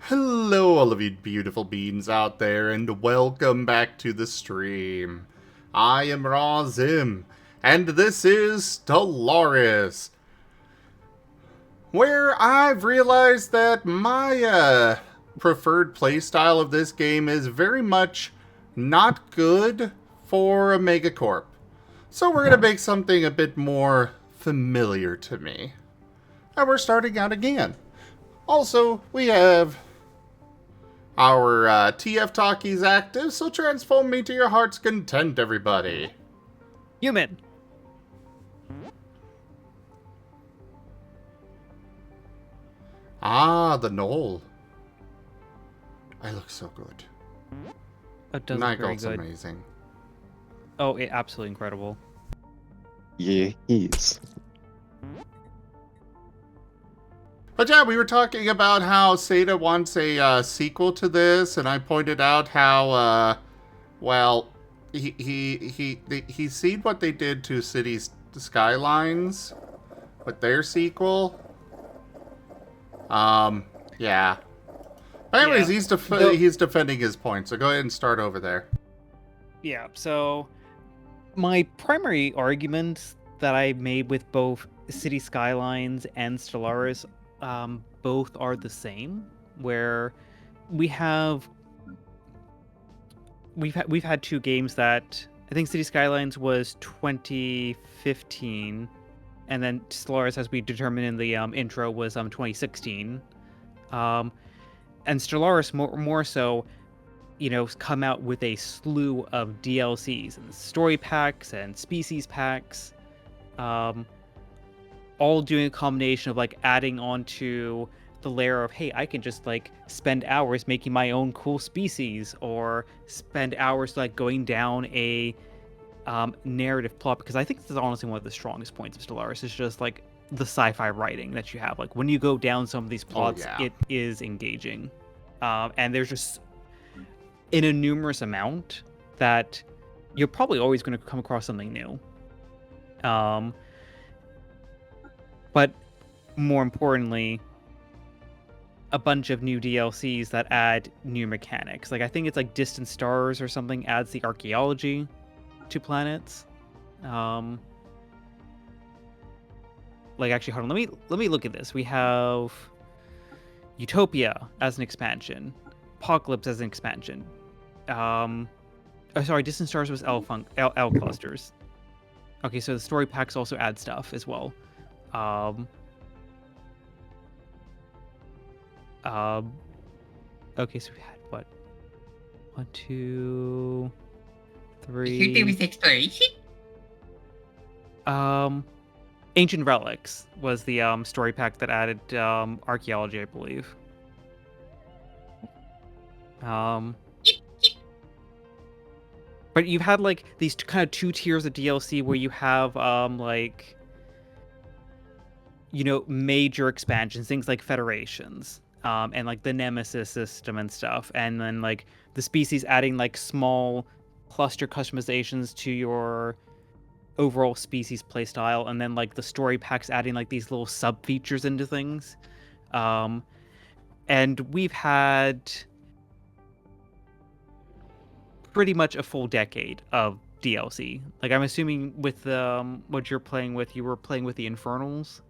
Hello, all of you beautiful beings out there, and welcome back to the stream. I am Razim, and this is Stellaris, where I've realized that my preferred playstyle of this game is very much not good for a megacorp. So we're going to make something a bit more familiar to me. And we're starting out again. Also, we have our TF Talkies active, so transform me to your heart's content, everybody. Human. Ah, the knoll. I look so good. That does look very Nightgult's good. amazing. Oh, absolutely incredible. Yeah, he is. But yeah, we were talking about how Seda wants a sequel to this, and I pointed out how, well, he's seen what they did to Cities Skylines with their sequel. Yeah. But anyways, Yeah. he's defending his point, so go ahead and start over there. Yeah, so my primary argument that I made with both City Skylines and Stellaris, both are the same, where we've had two games that I think City Skylines was 2015, and then Stellaris, as we determined in the intro, was 2016. And Stellaris more so, come out with a slew of DLCs and story packs and species packs, all doing a combination of like adding onto the layer of, hey, I can just like spend hours making my own cool species, or spend hours like going down a narrative plot, because I think this is honestly one of the strongest points of Stellaris, is just like the sci-fi writing that you have. Like when you go down some of these plots, It is engaging, and there's just in a numerous amount that you're probably always going to come across something new. But more importantly, a bunch of new DLCs that add new mechanics. Like I think it's like Distant Stars or something adds the archaeology to planets. Like actually, hold on. Let me look at this. We have Utopia as an expansion, Apocalypse as an expansion. Sorry, Distant Stars was L clusters. Okay, so the story packs also add stuff as well. Okay, so we had what? 1, 2, 3. There was exploration. Ancient Relics was the story pack that added archaeology, I believe. But you've had like these kind of two tiers of DLC where you have like, major expansions, things like Federations, and like the Nemesis system and stuff, and then like the species adding like small cluster customizations to your overall species playstyle, and then like the story packs adding like these little sub features into things. And we've had pretty much a full decade of DLC. Like I'm assuming with what you're playing with, you were playing with the Infernals.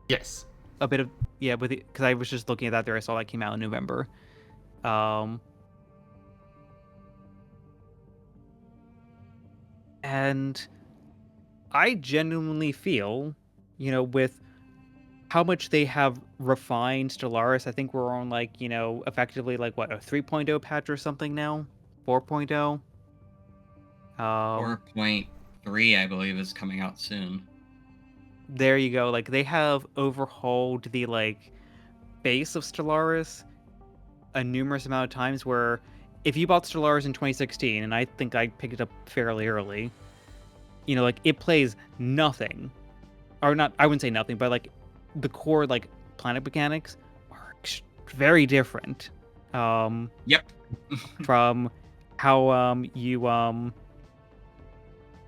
Yes. A bit of, yeah, with it, because I was just looking at that there. I saw that came out in November. And I genuinely feel, with how much they have refined Stellaris, I think we're on like, effectively like what, a 3.0 patch or something now? 4.0? 4.3, I believe, is coming out soon. There you go. Like they have overhauled the like base of Stellaris a numerous amount of times, where if you bought Stellaris in 2016, and I think I picked it up fairly early, like it plays nothing, or not, I wouldn't say nothing, but like the core like planet mechanics are very different. Yep. From how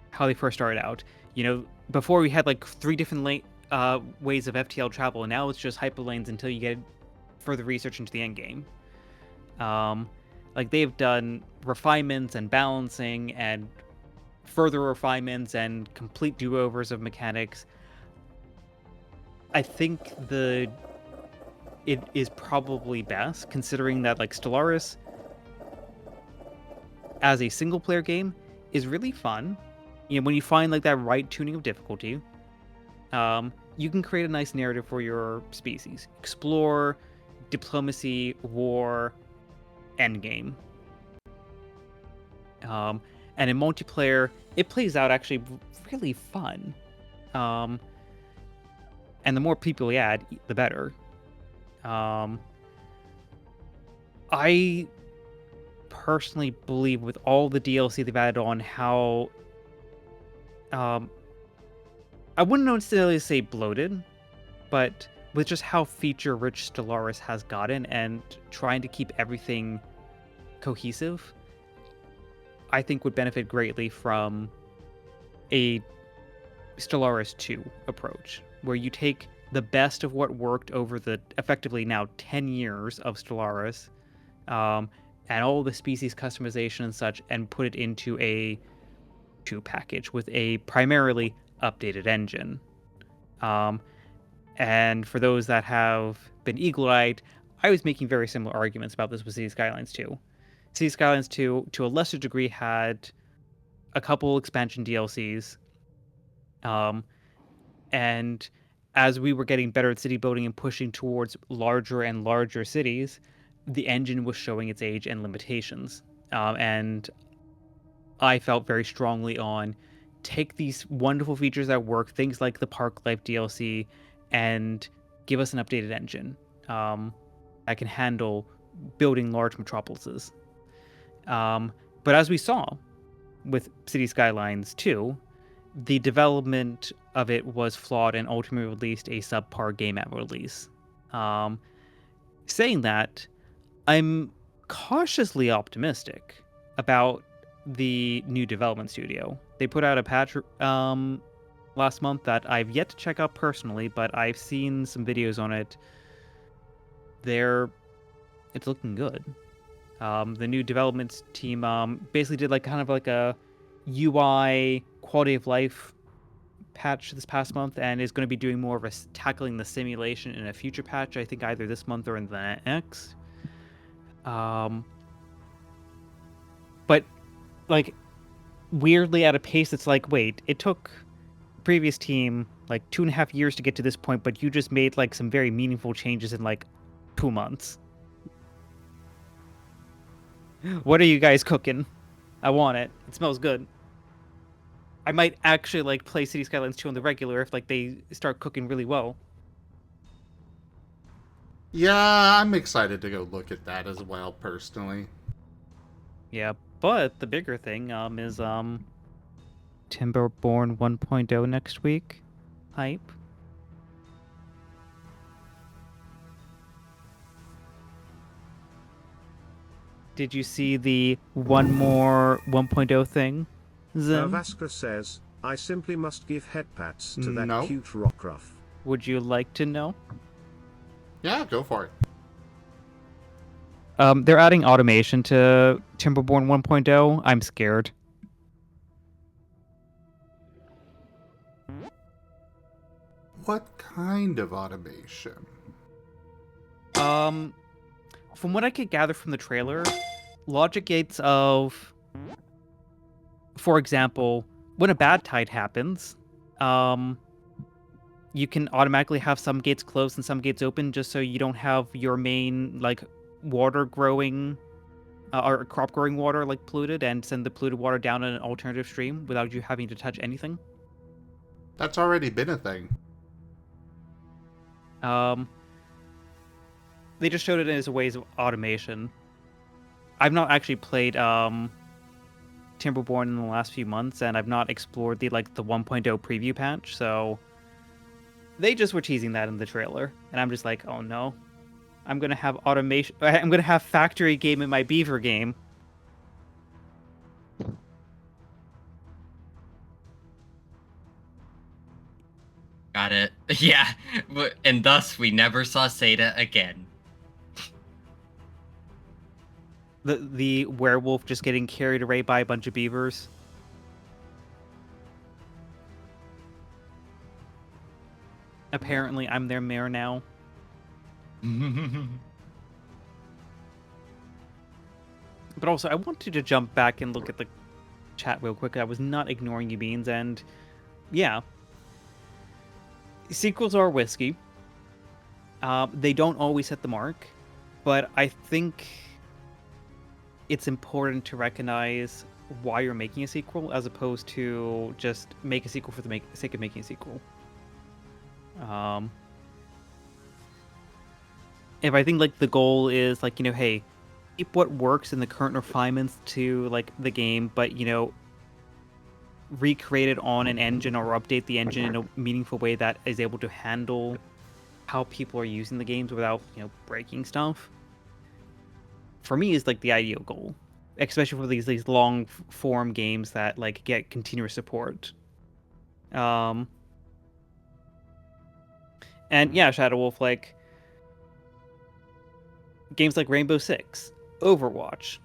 how they first started out. Before we had like 3 different ways of FTL travel, and now it's just hyperlanes until you get further research into the end game. Like they've done refinements and balancing and further refinements and complete do-overs of mechanics. I think it is probably best, considering that like Stellaris as a single player game is really fun. You know, when you find like that right tuning of difficulty, you can create a nice narrative for your species. Explore, diplomacy, war, endgame. And in multiplayer, it plays out actually really fun. And the more people you add, the better. I personally believe with all the DLC they've added on how I wouldn't necessarily say bloated, but with just how feature-rich Stellaris has gotten and trying to keep everything cohesive, I think would benefit greatly from a Stellaris 2 approach, where you take the best of what worked over the effectively now 10 years of Stellaris, and all the species customization and such, and put it into a 2 package with a primarily updated engine. And for those that have been eagle-eyed, I was making very similar arguments about this with City Skylines 2. City Skylines 2, to a lesser degree, had a couple expansion DLCs. And as we were getting better at city building and pushing towards larger and larger cities, the engine was showing its age and limitations. And I felt very strongly on take these wonderful features that work, things like the Park Life DLC, and give us an updated engine that can handle building large metropolises. But as we saw with City Skylines 2, the development of it was flawed and ultimately released a subpar game at release. Saying that, I'm cautiously optimistic about the new development studio. They put out a patch last month that I've yet to check out personally, but I've seen some videos on it. It's looking good. The new development team basically did like kind of like a UI quality of life patch this past month, and is going to be doing more of a tackling the simulation in a future patch, I think either this month or in the next. But like weirdly at a pace that's like, wait, it took previous team like 2.5 years to get to this point, but you just made like some very meaningful changes in like 2 months. What are you guys cooking? I want it. It smells good. I might actually like play City Skylines 2 on the regular if like they start cooking really well. Yeah, I'm excited to go look at that as well, personally. Yeah, but the bigger thing is Timberborn 1.0 next week. Hype. Did you see the one more 1.0 thing? Zim? Vasca says, I simply must give head pats to that No. cute rockruff. Would you like to know? Yeah, go for it. They're adding automation to Timberborn 1.0. I'm scared. What kind of automation? From what I could gather from the trailer, logic gates of, for example, when a bad tide happens, you can automatically have some gates closed and some gates open just so you don't have your main like water growing or crop growing water like polluted, and send the polluted water down an alternative stream without you having to touch anything. That's already been a thing. They just showed it as a ways of automation. I've not actually played Timberborn in the last few months, and I've not explored the 1.0 preview patch, so they just were teasing that in the trailer, and I'm just like, oh no. I'm gonna have automation. I'm gonna have factory game in my beaver game. Got it. Yeah, and thus we never saw Seda again. the werewolf just getting carried away by a bunch of beavers. Apparently, I'm their mayor now. But also, I wanted to jump back and look at the chat real quick. I was not ignoring you, Beans, and yeah. Sequels are risky. They don't always hit the mark, but I think it's important to recognize why you're making a sequel as opposed to just make a sequel for the sake of making a sequel. If I think like the goal is like, hey, keep what works in the current refinements to like the game, but recreate it on an engine or update the engine in a meaningful way that is able to handle how people are using the games without breaking stuff. For me, is like the ideal goal, especially for these long form games that like get continuous support. And yeah, Shadow Wolf, like games like Rainbow Six, Overwatch,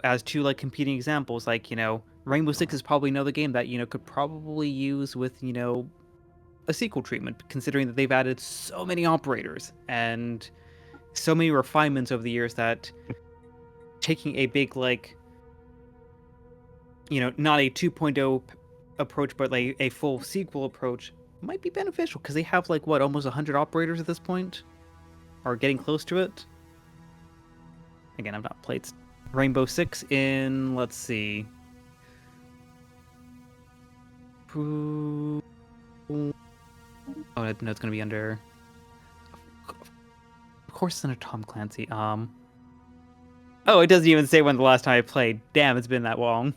as two like competing examples, like Rainbow Six is probably another game that could probably use with a sequel treatment, considering that they've added so many operators and so many refinements over the years that taking a big like not a 2.0 approach but like a full sequel approach might be beneficial, because they have like what, almost 100 operators at this point, or getting close to it. Again, I've not played Rainbow Six in, let's see, oh no, it's gonna be under, of course it's under Tom Clancy. Oh, it doesn't even say when the last time I played. Damn, it's been that long.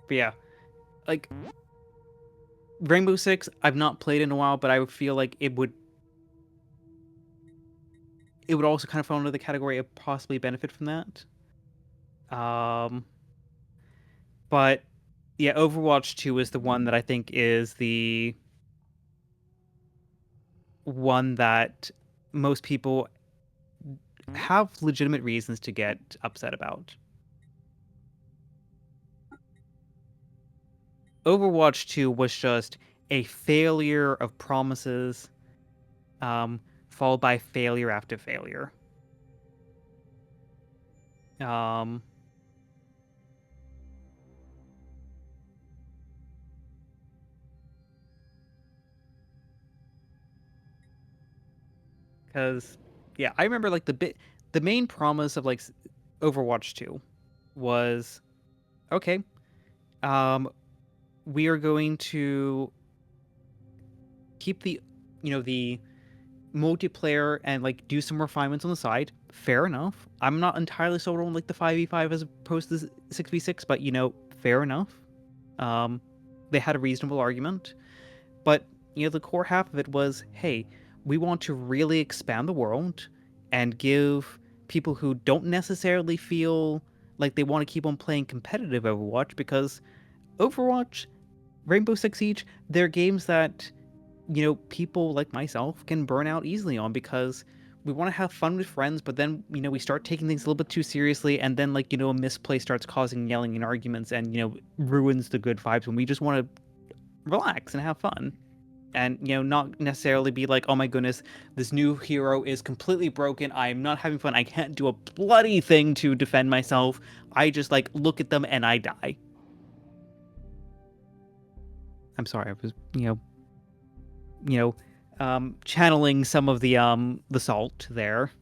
But yeah, like Rainbow Six, I've not played in a while, but I would feel like it would also kind of fall into the category of possibly benefit from that. But yeah, Overwatch 2 is the one that I think is the one that most people have legitimate reasons to get upset about. Overwatch 2 was just a failure of promises, followed by failure after failure. Because yeah, I remember like the main promise of like Overwatch 2 was, okay, we are going to keep the the multiplayer and like do some refinements on the side. Fair enough. I'm not entirely sold on like the 5v5 as opposed to 6v6, but fair enough. They had a reasonable argument, but the core half of it was, hey, we want to really expand the world and give people who don't necessarily feel like they want to keep on playing competitive Overwatch, because Overwatch, Rainbow Six Siege, they're games that people like myself can burn out easily on, because we want to have fun with friends, but then we start taking things a little bit too seriously, and then like a misplay starts causing yelling and arguments, and ruins the good vibes when we just want to relax and have fun. And not necessarily be like, oh my goodness, this new hero is completely broken, I'm not having fun, I can't do a bloody thing to defend myself, I just like look at them and I die. I'm sorry, I was channeling some of the salt there.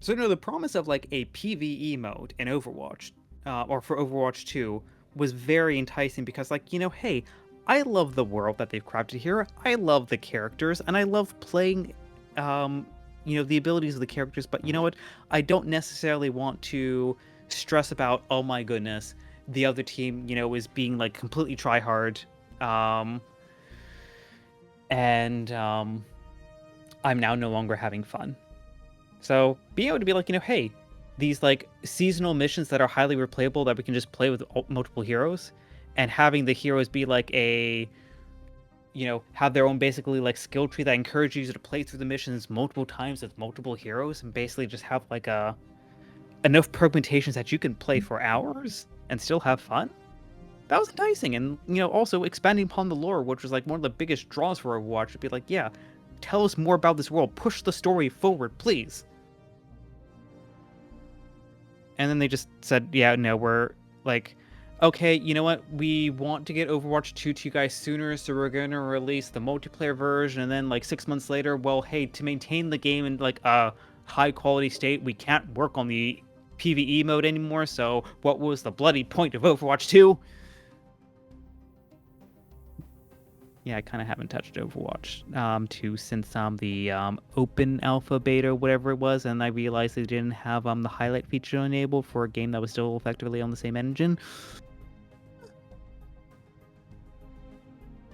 So the promise of like a PvE mode in Overwatch, or for Overwatch 2, was very enticing, because like, hey, I love the world that they've crafted here, I love the characters, and I love playing the abilities of the characters, but you know what, I don't necessarily want to stress about, oh my goodness, the other team is being like completely try hard, and I'm now no longer having fun. So being able to be like, hey, these like seasonal missions that are highly replayable that we can just play with multiple heroes, and having the heroes be like a, have their own basically like skill tree that encourages you to play through the missions multiple times with multiple heroes, and basically just have like enough permutations that you can play for hours and still have fun. That was enticing, and also expanding upon the lore, which was like one of the biggest draws for Overwatch. To be like, yeah, tell us more about this world, push the story forward, please. And then they just said, yeah, no, we're like, okay, you know what? We want to get Overwatch 2 to you guys sooner, so we're going to release the multiplayer version. And then, like, 6 months later, well, hey, to maintain the game in, like, a high-quality state, we can't work on the PvE mode anymore, so what was the bloody point of Overwatch 2? Yeah, I kind of haven't touched Overwatch 2 since the open alpha beta, whatever it was, and I realized they didn't have the highlight feature enabled for a game that was still effectively on the same engine.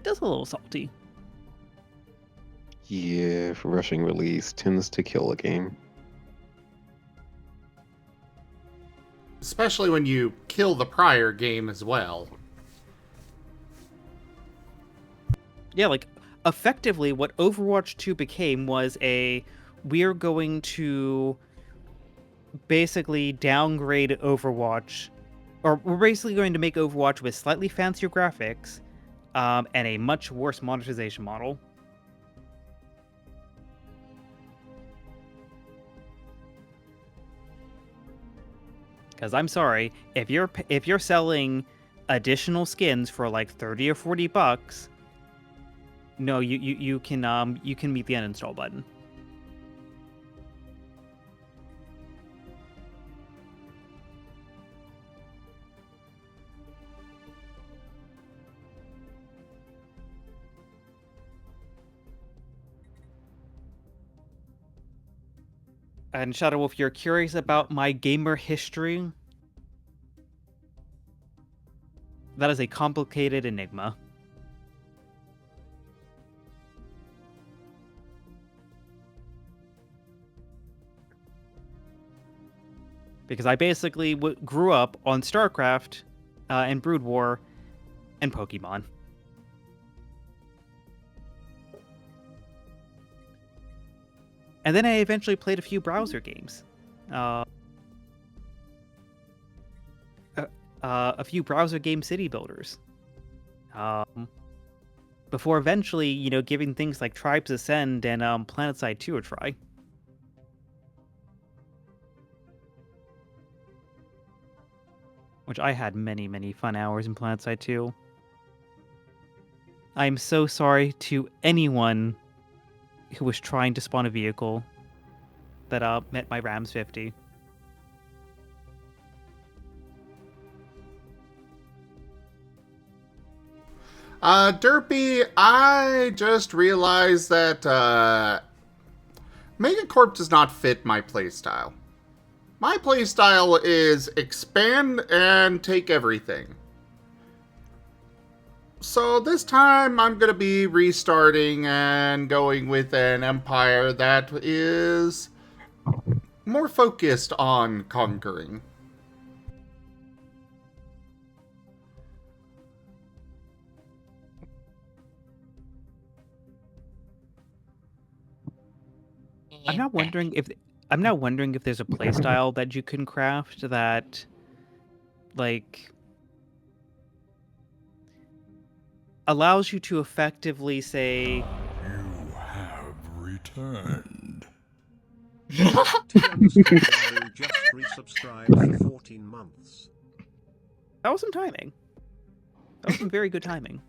That's a little salty. Yeah, rushing release tends to kill a game. Especially when you kill the prior game as well. Yeah, like, effectively, what Overwatch 2 became was we're going to basically downgrade Overwatch, or we're basically going to make Overwatch with slightly fancier graphics, and a much worse monetization model. Because I'm sorry, if you're selling additional skins for like $30 or $40, no, you can meet the uninstall button. And Shadow, if you're curious about my gamer history, that is a complicated enigma. Because I basically grew up on StarCraft and Brood War and Pokemon. And then I eventually played a few browser games. A few browser game city builders. Before eventually, giving things like Tribes Ascend and PlanetSide 2 a try. Which I had many, many fun hours in PlanetSide 2. I'm so sorry to anyone who was trying to spawn a vehicle that met my Rams 50. Derpy, I just realized that Megacorp does not fit my playstyle. My playstyle is expand and take everything. So this time I'm going to be restarting and going with an empire that is more focused on conquering. I'm now wondering if there's a playstyle that you can craft that, like, allows you to effectively say, You have returned. Just resubscribed for 14 months. that was some timing. That was some very good timing.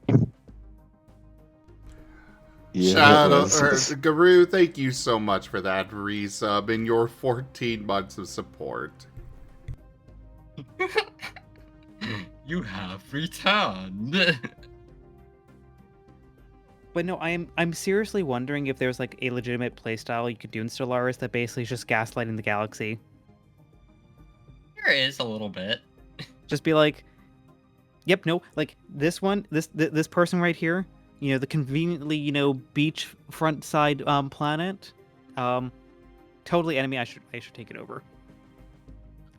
Yeah, Shadow, it was. Guru, thank you so much for that resub and your 14 months of support. You have returned. But no, I'm seriously wondering if there's like a legitimate playstyle you could do in Stellaris that basically is just gaslighting the galaxy. There is a little bit. Just be like, yep, no, like this person right here, the conveniently, beachfront side planet, totally enemy. I should take it over.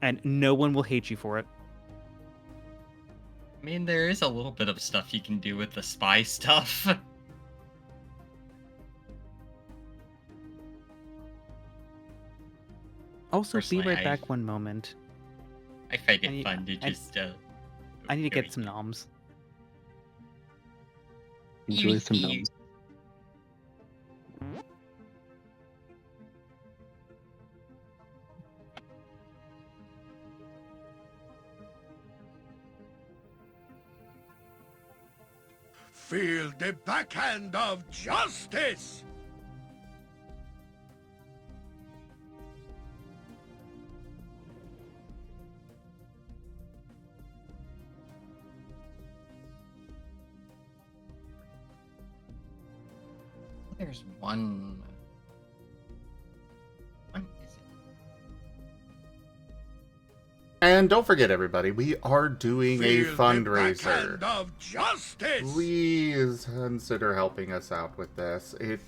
and no one will hate you for it. I mean, there is a little bit of stuff you can do with the spy stuff. Also, Personally, be right I- back one moment. I find I it need- fun to I- just. I need to very- get some noms. Enjoy some You- gnomes. Feel the backhand of justice! There's one. One is it? And don't forget, everybody, we are doing a Feel the fundraiser. backhand of justice! Please consider helping us out with this. It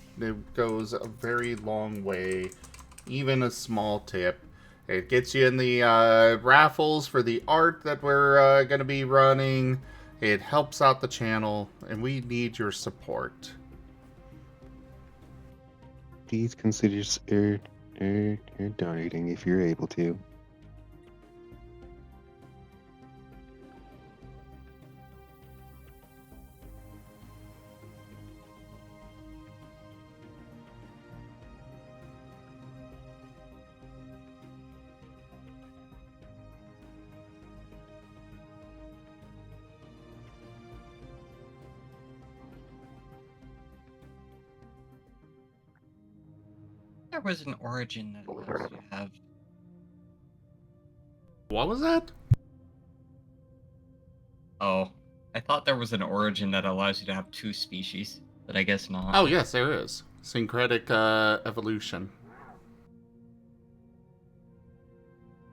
goes a very long way. Even a small tip. It gets you in the raffles for the art that we're going to be running. It helps out the channel, and we need your support. Please consider donating if you're able to. There was an origin that allows you to have. What was that? Oh, I thought there was an origin that allows you to have 2 species, but I guess not. Oh, yes, there is. Syncretic evolution.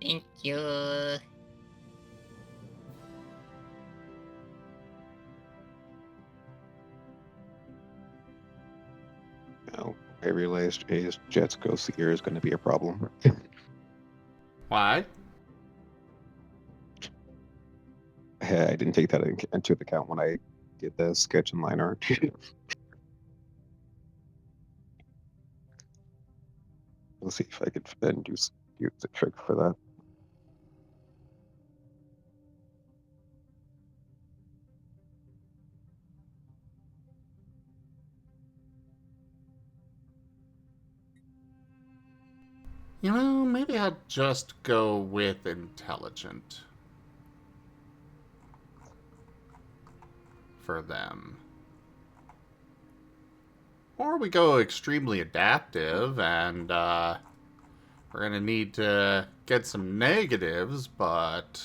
Thank you. Now, I realized Jetsko Seer is going to be a problem. Why? I didn't take that into account when I did the sketch and line art. We'll see if I could then use the trick for that. You know, maybe I'll just go with intelligent. For them. Or we go extremely adaptive, and we're going to need to get some negatives, but...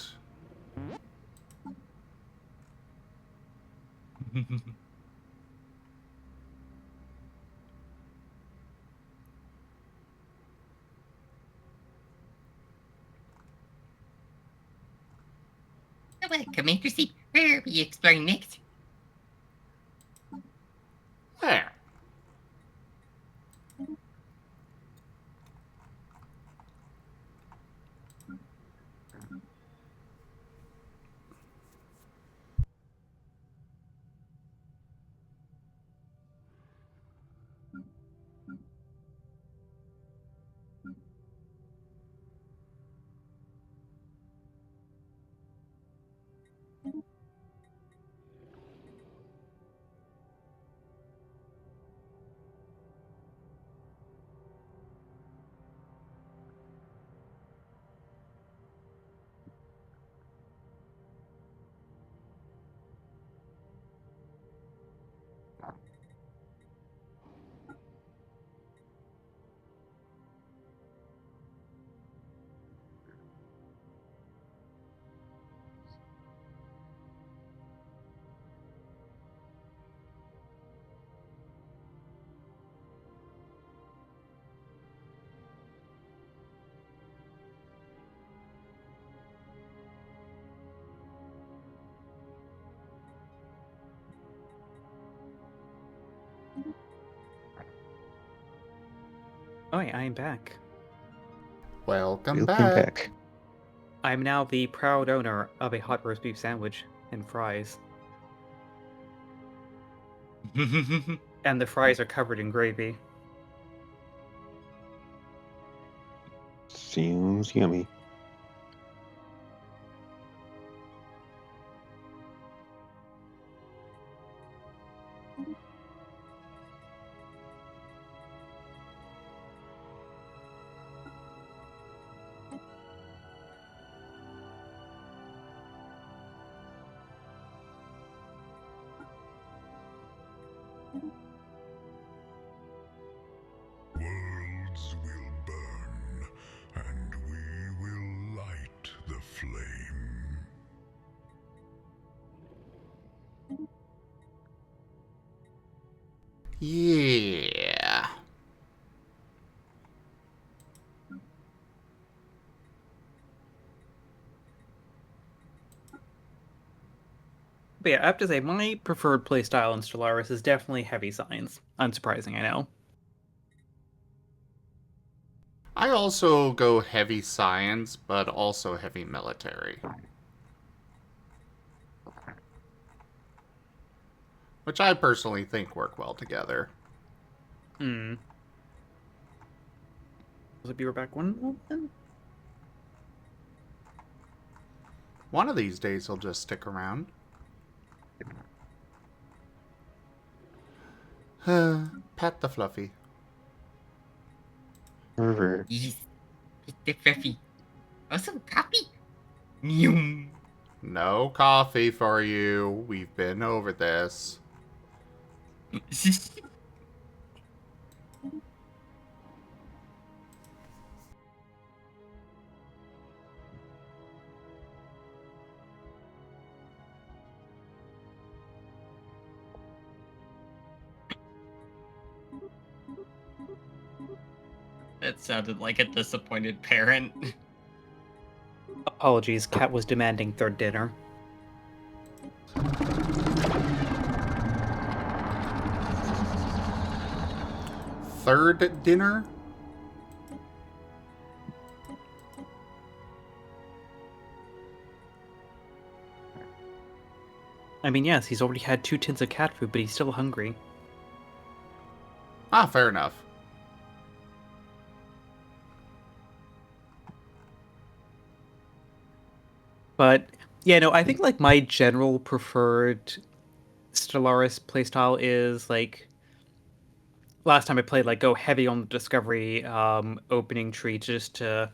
Commander C, where are we exploring next? There. Oh, I am back. Welcome Welcome back. back. I'm now the proud owner of a hot roast beef sandwich and fries. And the fries are covered in gravy. Seems yummy. Worlds will burn, and we will light the flame. Yeah. But yeah, I have to say, my preferred playstyle in Stellaris is definitely heavy science. Unsurprising, I know. I also go heavy science, but also heavy military. Which I personally think work well together. Hmm. Was it be back one then? One of these days he'll just stick around. Pat the fluffy. River. Yes. The fluffy. Also copy. Mew. No coffee for you. We've been over this. That sounded like a disappointed parent. Apologies, Cat was demanding third dinner. Third dinner? I mean, yes, he's already had 2 tins of cat food, but he's still hungry. Ah, fair enough. But yeah, no, I think like my general preferred Stellaris playstyle is like last time I played, like go heavy on the discovery opening tree just to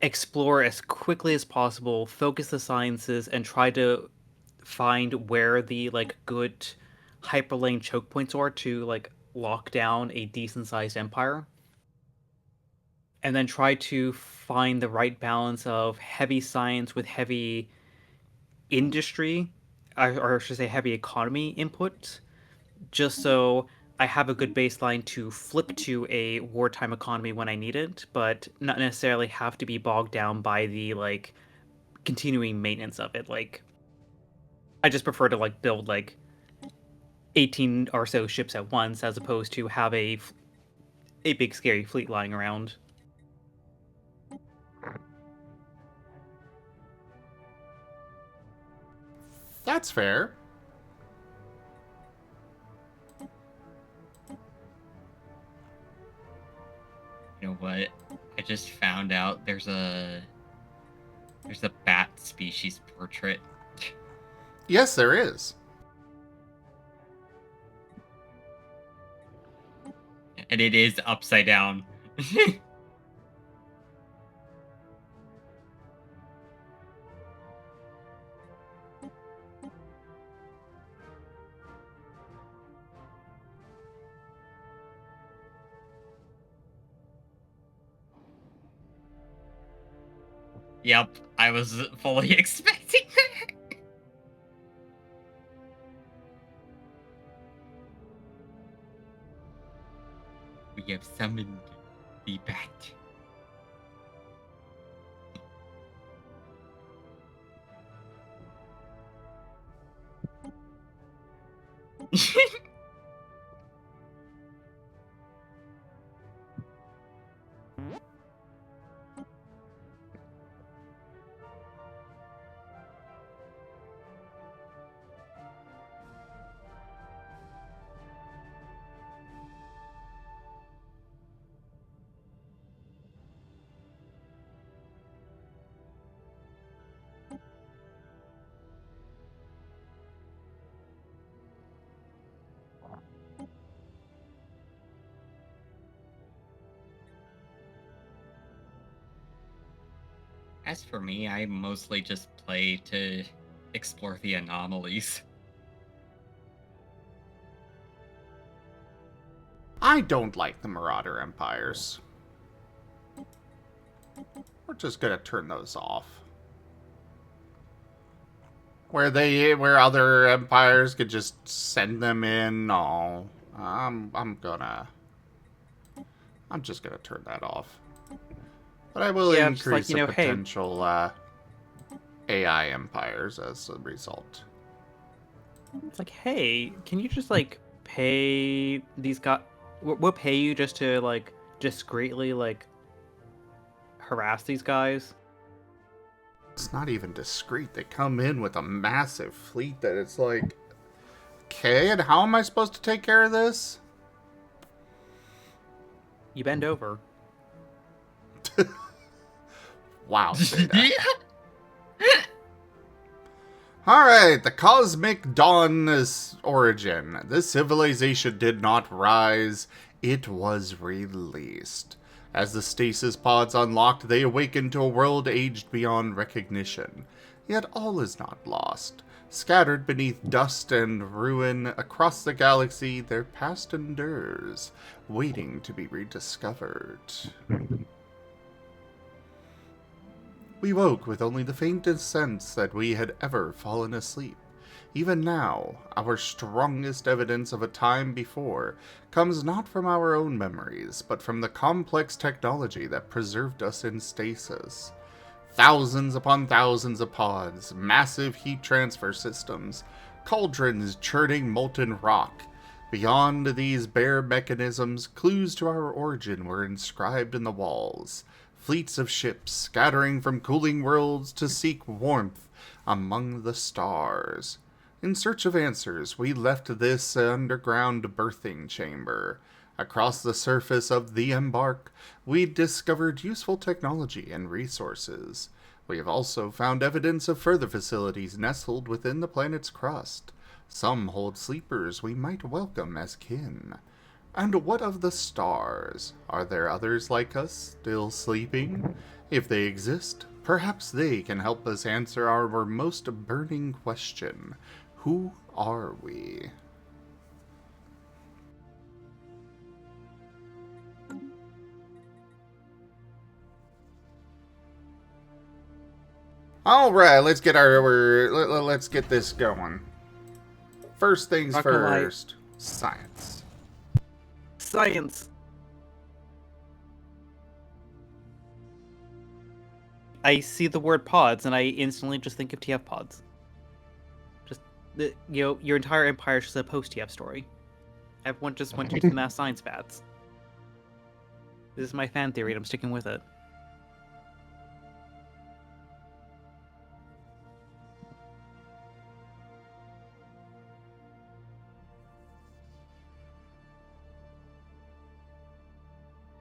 explore as quickly as possible, focus the sciences, and try to find where the like good hyperlane choke points are to like lock down a decent sized empire. And then try to find the right balance of heavy science with heavy industry, or I should say heavy economy input, just so I have a good baseline to flip to a wartime economy when I need it, but not necessarily have to be bogged down by the like continuing maintenance of it. Like I just prefer to like build like 18 or so ships at once as opposed to have a big scary fleet lying around. That's fair. You know what? I just found out there's a bat species portrait. Yes, there is. And it is upside down. Yep, I was fully expecting that. We have summoned the bat. As for me, I mostly just play to explore the anomalies. I don't like the Marauder Empires. We're just gonna turn those off. Where other empires could just send them in. No, I'm just gonna turn that off. But I will Yeah, just like, increase you the know, hey. potential AI empires as a result. It's like, hey, can you just like pay these guys? We'll pay you just to like discreetly like harass these guys. It's not even discreet. They come in with a massive fleet that it's like, okay, and how am I supposed to take care of this? You bend over. Wow. Alright, the Cosmic Dawn's origin. This civilization did not rise, it was released. As the stasis pods unlocked, they awakened to a world aged beyond recognition. Yet all is not lost. Scattered beneath dust and ruin across the galaxy, their past endures, waiting to be rediscovered. We woke with only the faintest sense that we had ever fallen asleep. Even now, our strongest evidence of a time before comes not from our own memories, but from the complex technology that preserved us in stasis. Thousands upon thousands of pods, massive heat transfer systems, cauldrons churning molten rock. Beyond these bare mechanisms, clues to our origin were inscribed in the walls. Fleets of ships scattering from cooling worlds to seek warmth among the stars. In search of answers, we left this underground birthing chamber. Across the surface of the Embark, we discovered useful technology and resources. We have also found evidence of further facilities nestled within the planet's crust. Some hold sleepers we might welcome as kin. And what of the stars? Are there others like us, still sleeping? If they exist, perhaps they can help us answer our most burning question. Who are we? All right, let's get let's get this going. First things Not gonna lie. first, science. Science. I see the word pods and I instantly just think of TF pods. Just your entire empire is just a post TF story. Everyone just went to the mass science baths. This is my fan theory and I'm sticking with it.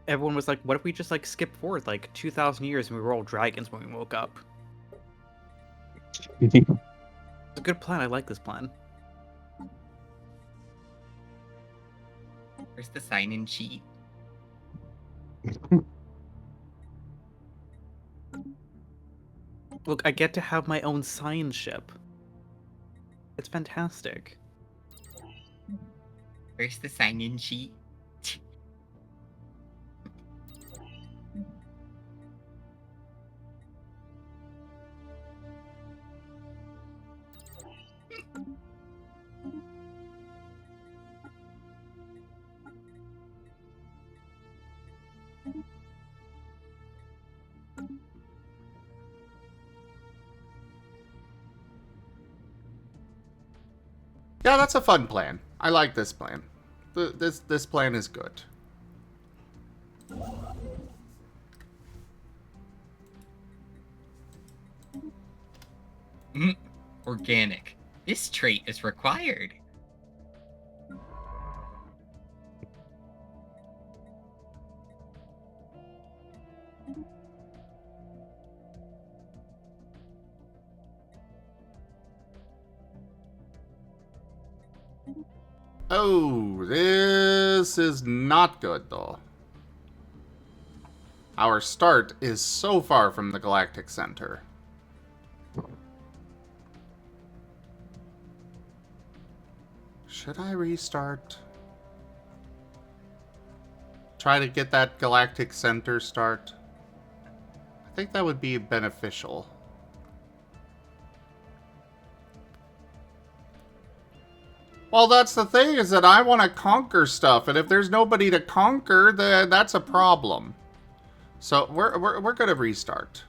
Everyone was like, what if we just like skip forward like 2,000 years and we were all dragons when we woke up? It's a good plan. I like this plan. Where's the sign-in sheet? Look, I get to have my own science ship. It's fantastic. Where's the sign-in sheet? Yeah, that's a fun plan. I like this plan. This plan is good. Organic. This trait is required. Oh, this is not good, though. Our start is so far from the galactic center. Should I restart? Try to get that galactic center start? I think that would be beneficial. Well, that's the thing, is that I want to conquer stuff, and if there's nobody to conquer, then that's a problem. So we're gonna restart.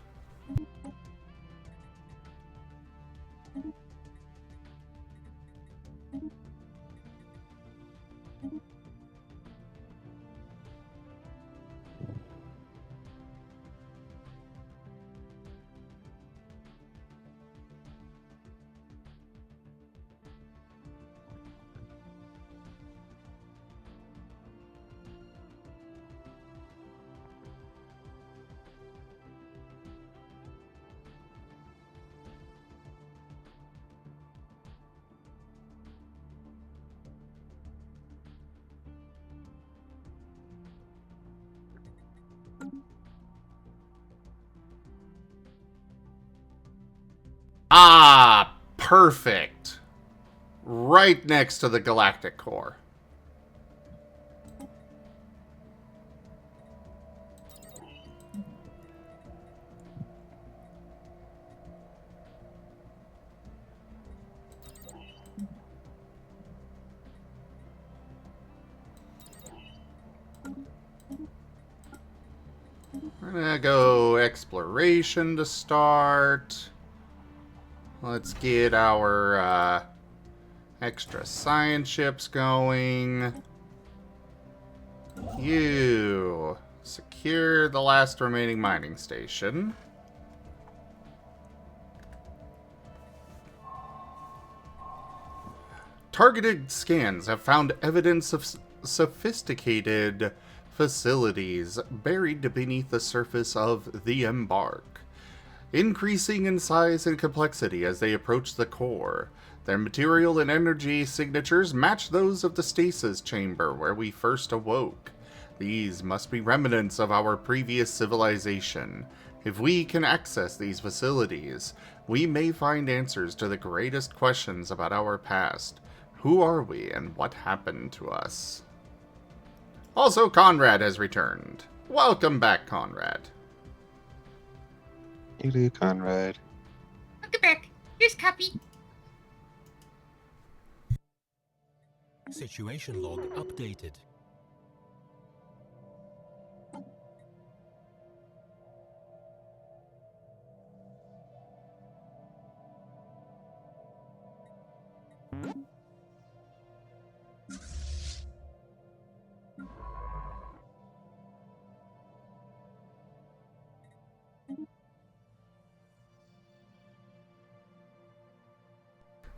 Ah, perfect. Right next to the galactic core. We're gonna go exploration to start. Let's get our extra science ships going. You secure the last remaining mining station. Targeted scans have found evidence of sophisticated facilities buried beneath the surface of the Embark, increasing in size and complexity as they approach the core. Their material and energy signatures match those of the stasis chamber where we first awoke. These must be remnants of our previous civilization. If we can access these facilities, we may find answers to the greatest questions about our past. Who are we and what happened to us? Also, Conrad has returned. Welcome back, Conrad. You do, Conrad. Welcome back. Here's copy. Situation log updated.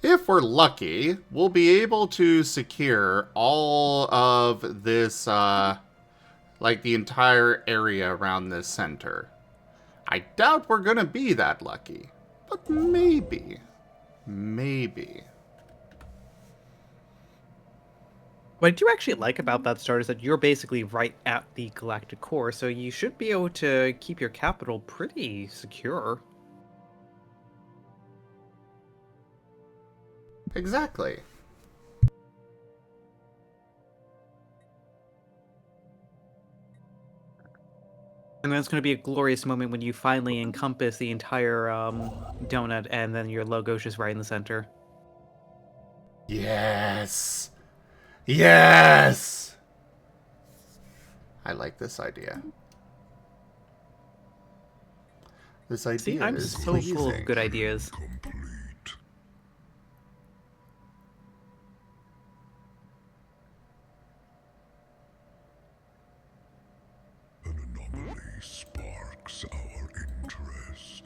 If we're lucky, we'll be able to secure all of this, like the entire area around this center. I doubt we're gonna be that lucky, but maybe. Maybe. What I do actually like about that start is that you're basically right at the galactic core, so you should be able to keep your capital pretty secure. Exactly. And then it's going to be a glorious moment when you finally encompass the entire donut, and then your logo's just right in the center. Yes! Yes! I like this idea. This idea See, I'm is so pleasing. full of good ideas. Complete. An anomaly sparks our interest.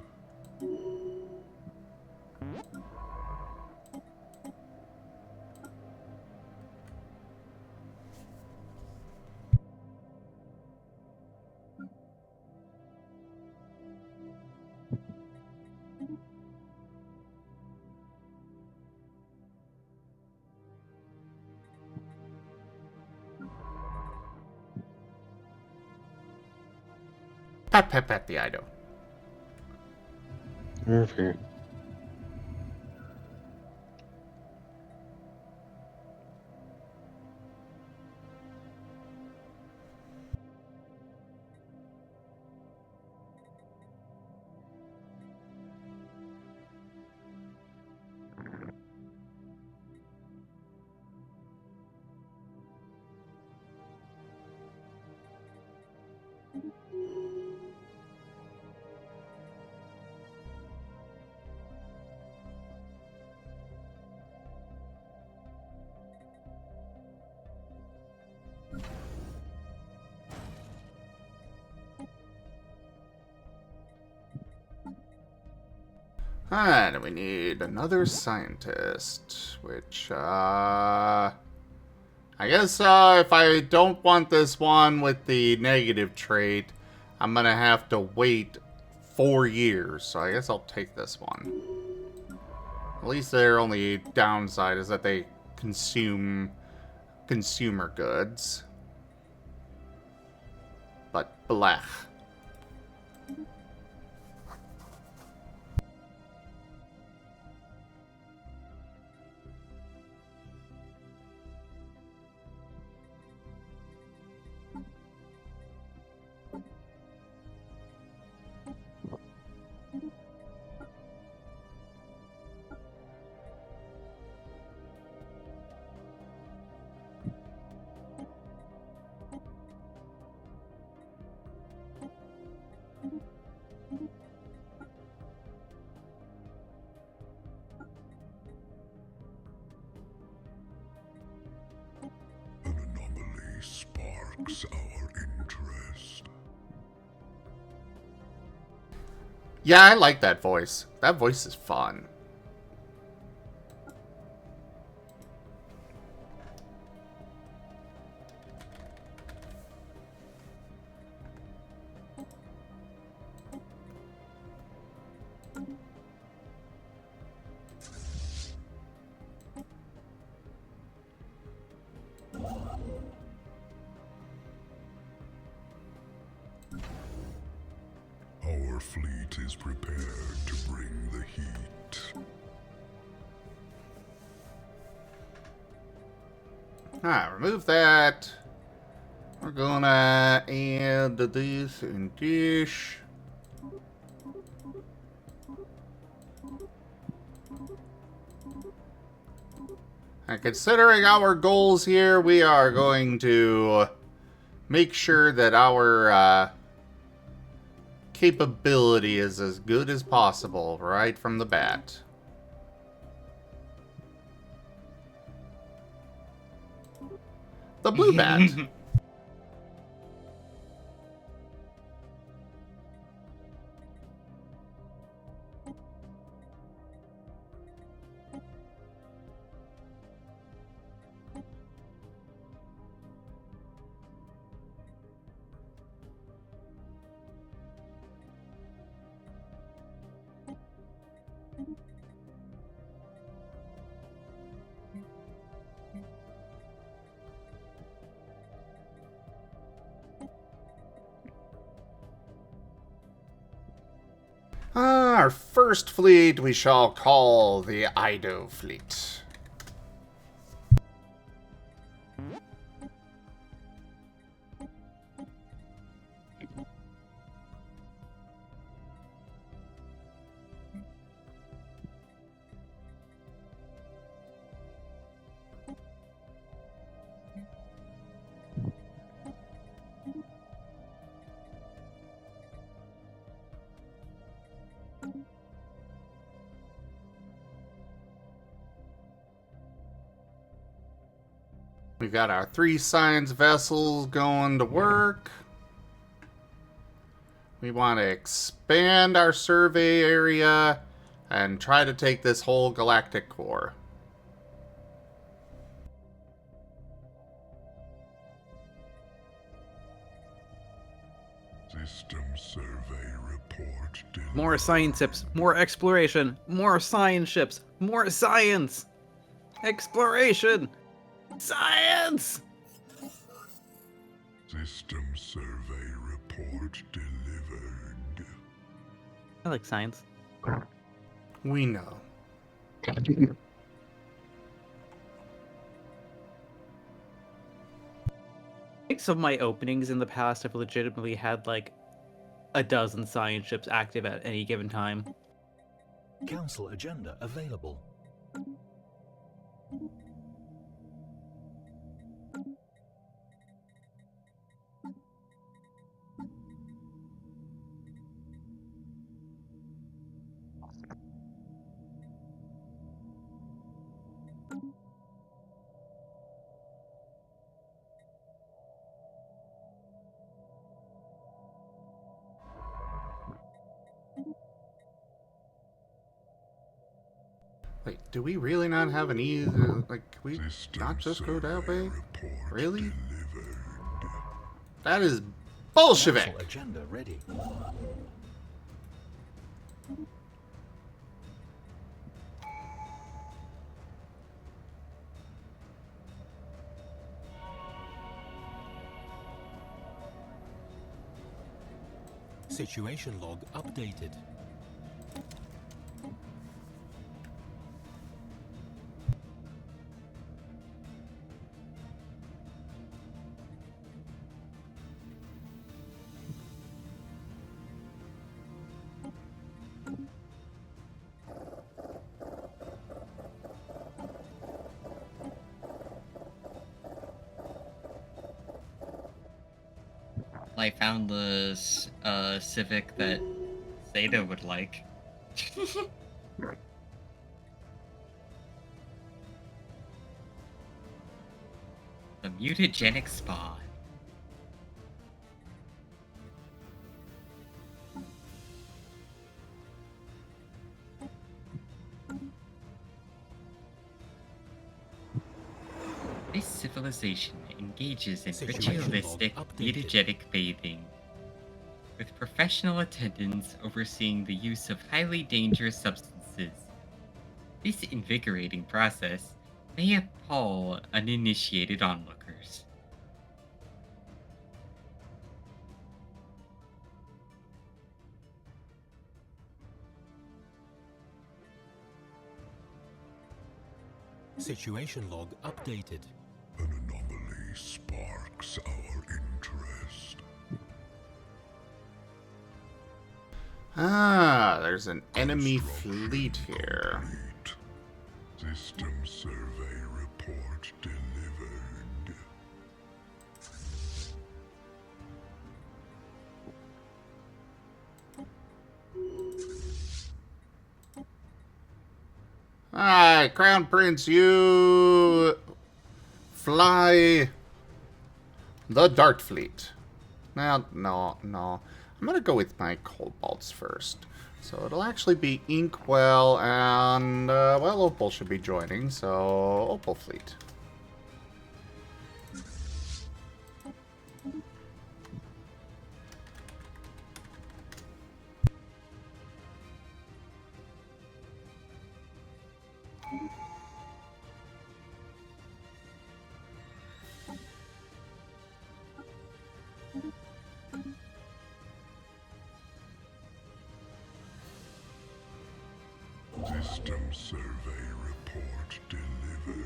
Pat, pat, pat the Ido. Okay. And we need another scientist, which, I guess, if I don't want this one with the negative trait, I'm gonna have to wait 4 years, so I guess I'll take this one. At least their only downside is that they consume consumer goods. But blech. An anomaly sparks our interest. Yeah, I like that voice. That voice is fun. Our fleet is prepared to bring the heat. Remove that. We're gonna add this and dish. And considering our goals here, we are going to make sure that our capability is as good as possible right from the bat. The blue bat. Our first fleet we shall call the Ido fleet. We got our 3 science vessels going to work. We want to expand our survey area and try to take this whole galactic core. System survey report delivered. More science ships, more exploration, more science ships, more science! Exploration! Science! System survey report delivered. I like science. We know. I think some of my openings in the past have legitimately had like a dozen science ships active at any given time. Council agenda available. Wait, do we really not have an E? Like, can we not just go that way? Really? That is Bolshevik! Council agenda ready. Situation log updated. I found the Civic that Zeta would like. The mutagenic spa. This civilization engages in Situation log ritualistic updated. mutagenic bathing, with professional attendants overseeing the use of highly dangerous substances. This invigorating process may appall uninitiated onlookers. Situation log updated. An anomaly sparks our interest. Ah, there's an enemy Construction fleet here. complete. System survey report delivered. Alright, Crown Prince, you fly the Dart Fleet. Now, no. I'm gonna go with my Cobalts first. So it'll actually be Inkwell and, well, Opal should be joining, so Opal Fleet. System survey report delivered.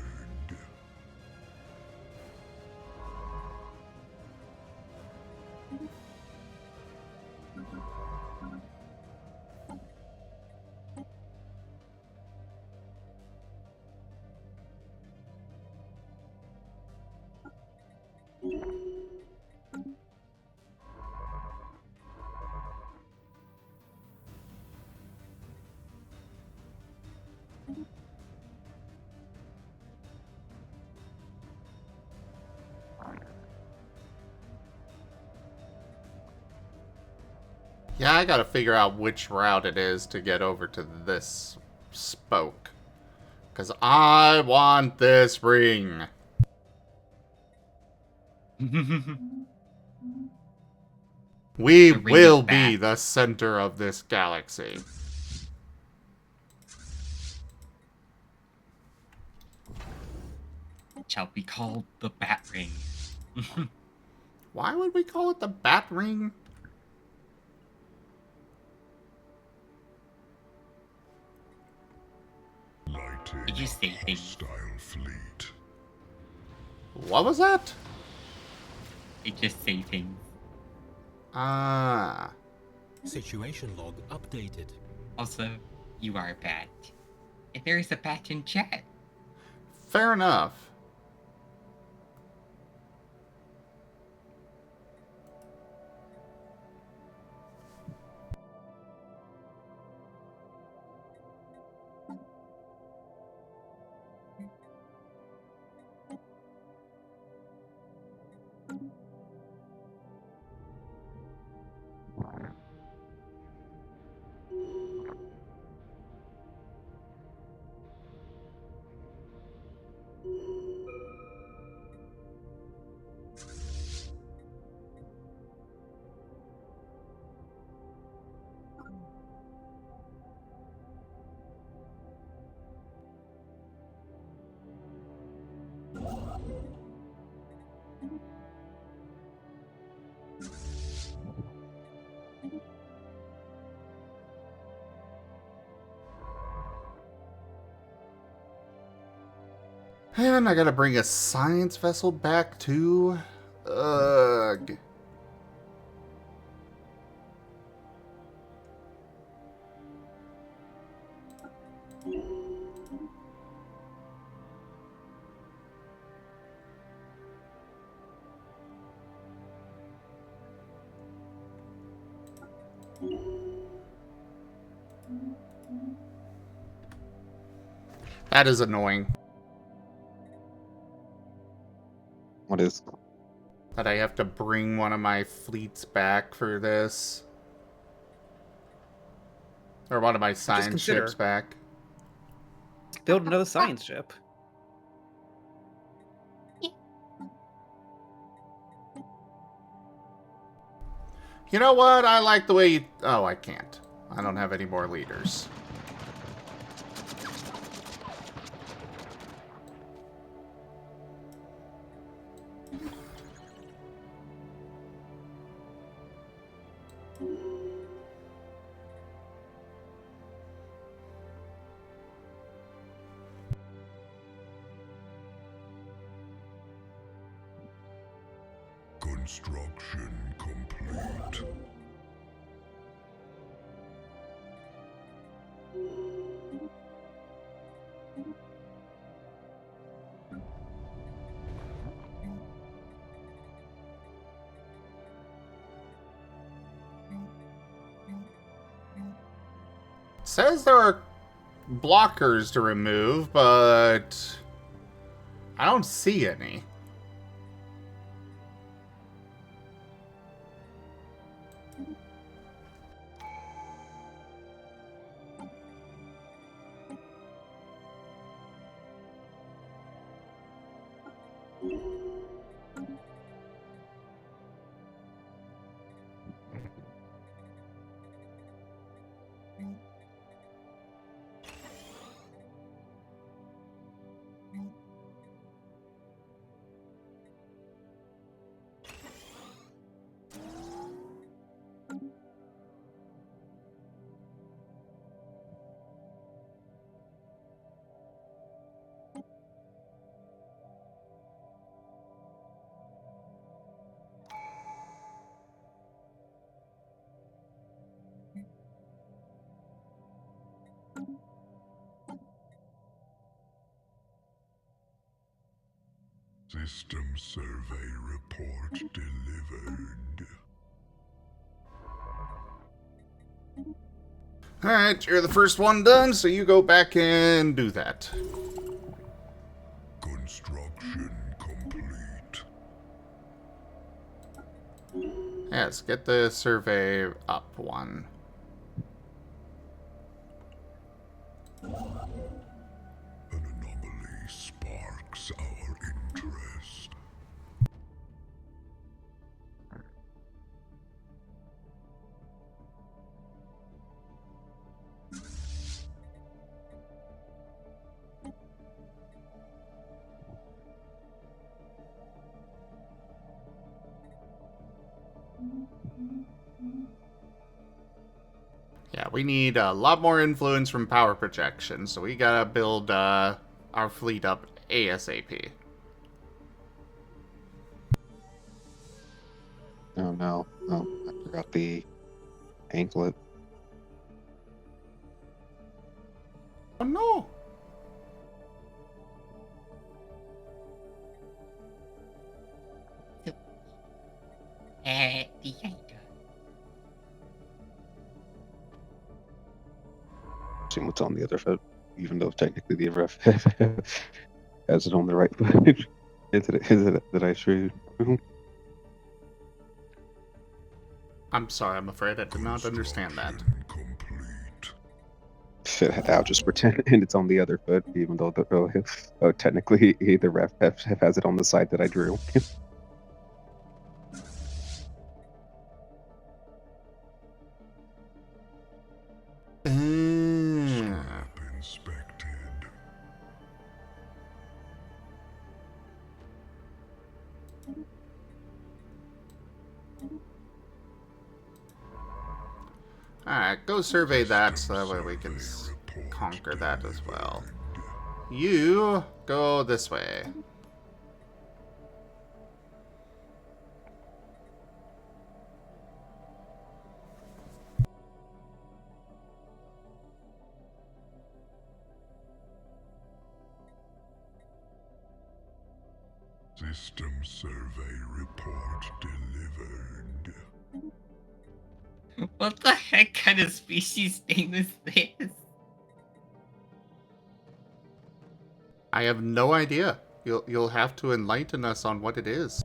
Yeah, I gotta figure out which route it is to get over to this spoke. Because I want this ring. We The ring will is be back. the center of this galaxy. Shall be called the Bat Ring. Why would we call it the Bat Ring? Did you say things? Hostile fleet. What was that? They just say things. Ah. Situation log updated. Also, you are a bat. And there is a bat in chat. Fair enough. And I gotta bring a science vessel back too. Ugh. That is annoying. What is? That I have to bring one of my fleets back for this. Or one of my science consider. ships back. Build another science ship. You know what? I like the way you... Oh, I can't. I don't have any more leaders. Construction complete. Says there are blockers to remove, but I don't see any. System survey report delivered. Alright, you're the first one done, so you go back and do that. Construction complete. Yes, get the survey up one. An anomaly sparks our interest. Yeah, we need a lot more influence from power projection, so we gotta build our fleet up ASAP. Oh no. Oh, I forgot the anklet. Oh no! The Seeing what's on the other foot, even though technically the ref has it on the right foot. Is it that I should? I'm sorry, I'm afraid I did not understand that. Complete. I'll just pretend it's on the other foot, even though technically the ref has it on the side that I drew. Map inspected. Alright, go survey that so that way we can conquer that as well. You go this way. System survey report delivered. What the heck kind of species name is this? I have no idea. You'll have to enlighten us on what it is.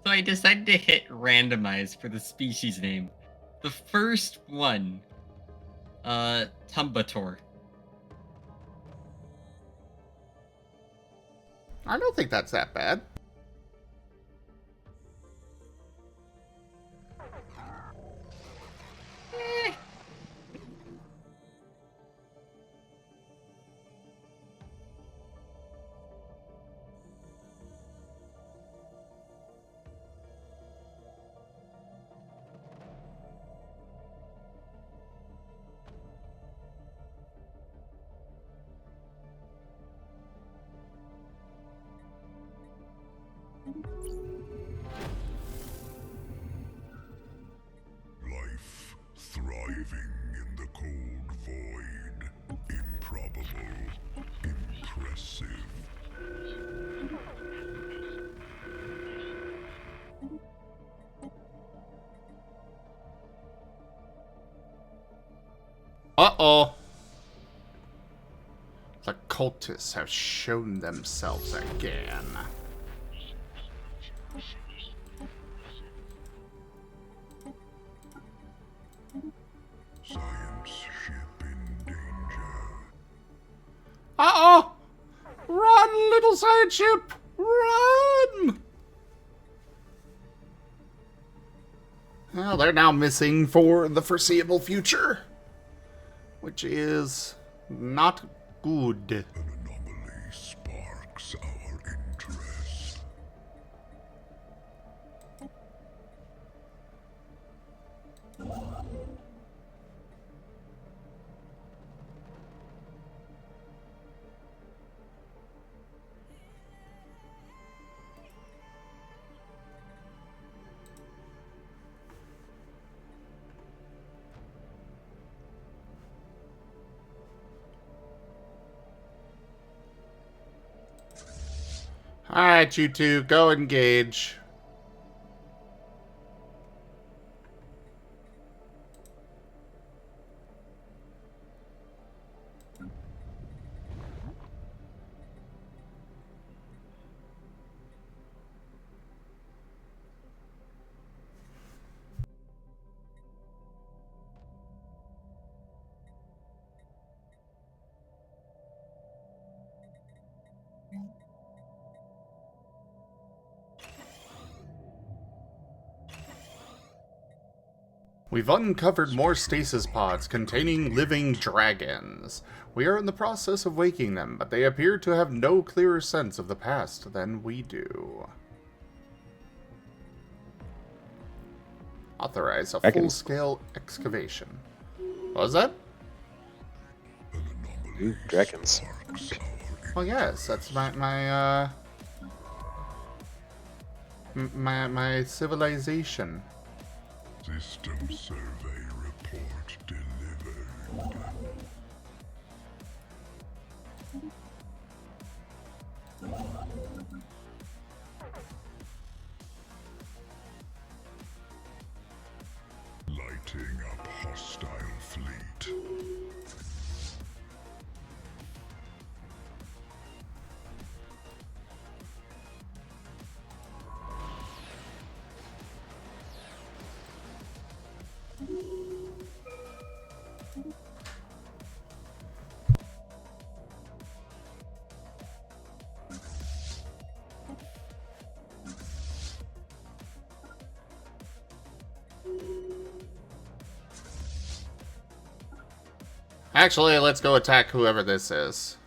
So I decided to hit randomize for the species name. The first one, Tumbator. I don't think that's that bad. Life thriving in the cold void. Improbable. Impressive. Uh-oh. The cultists have shown themselves again. Science ship in danger. Uh-oh! Run, little science ship! Run! Well, they're now missing for the foreseeable future. Which is not good. An anomaly sparks our interest. Alright, you two, go engage. We've uncovered more stasis pods containing living dragons. We are in the process of waking them, but they appear to have no clearer sense of the past than we do. Authorize a I can- full-scale excavation. What was that? Ooh, dragons. Well, yes, that's my civilization. System survey report delivered. Lighting up hostile fleet. Actually, let's go attack whoever this is.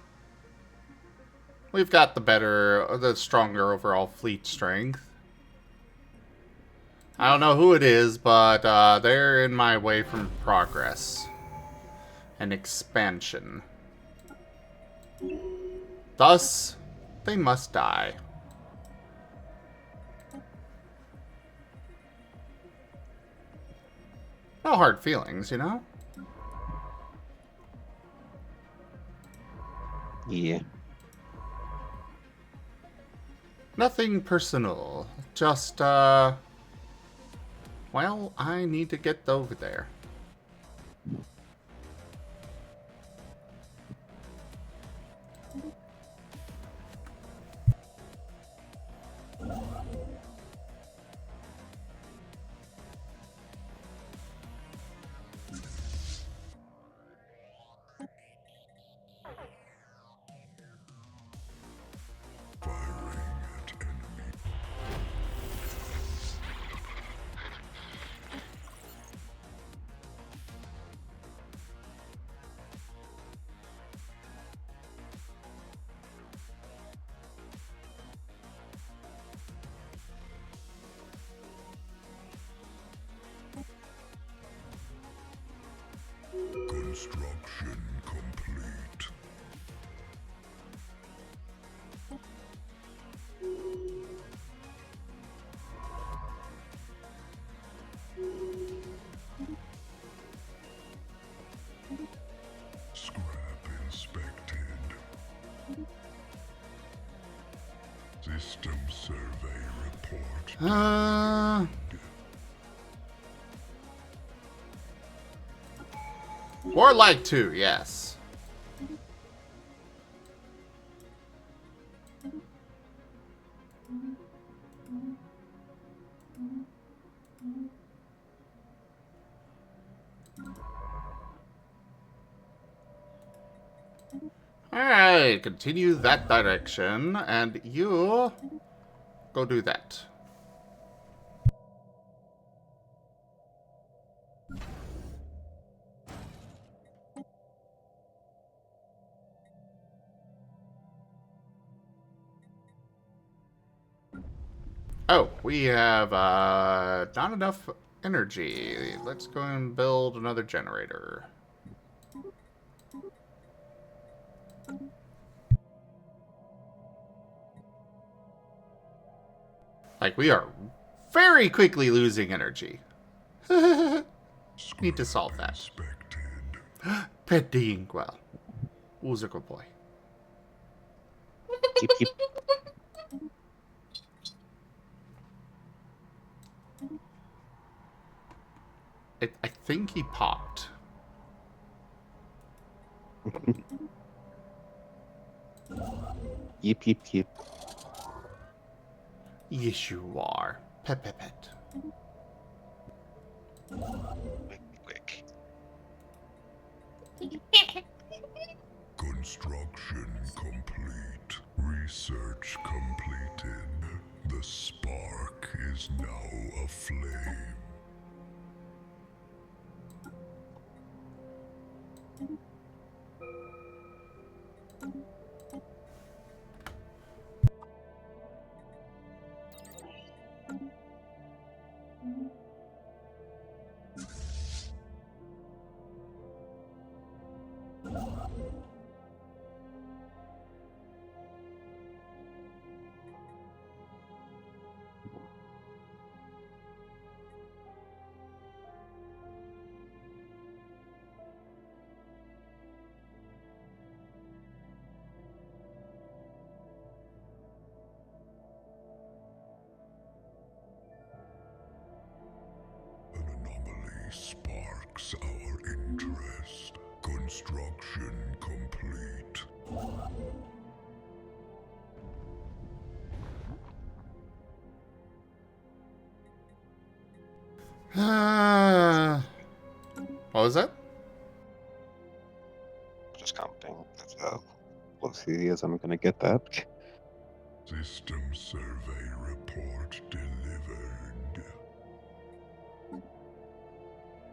We've got the stronger overall fleet strength. I don't know who it is, but they're in my way from progress and expansion. Thus, they must die. No hard feelings, you know? Yeah. Nothing personal. Just, well, I need to get over there. Firing at enemy. Construction complete. Scrap inspected. System survey report. Or like to, yes. Alright, continue that direction, and you go do that. Oh, we have not enough energy. Let's go and build another generator. Like, we are very quickly losing energy. Need to solve that. Inspected. Petting, well. Who's a good boy? Keep, keep. I think he popped. Yip, yip, yip. Yes, you are. Pet, pet, pet. Quick. Construction complete. Research completed. The spark is now aflame. An anomaly sparks our interest. Construction complete. What was that? Just counting. That's how close he is. I'm gonna get that. System survey report delivered.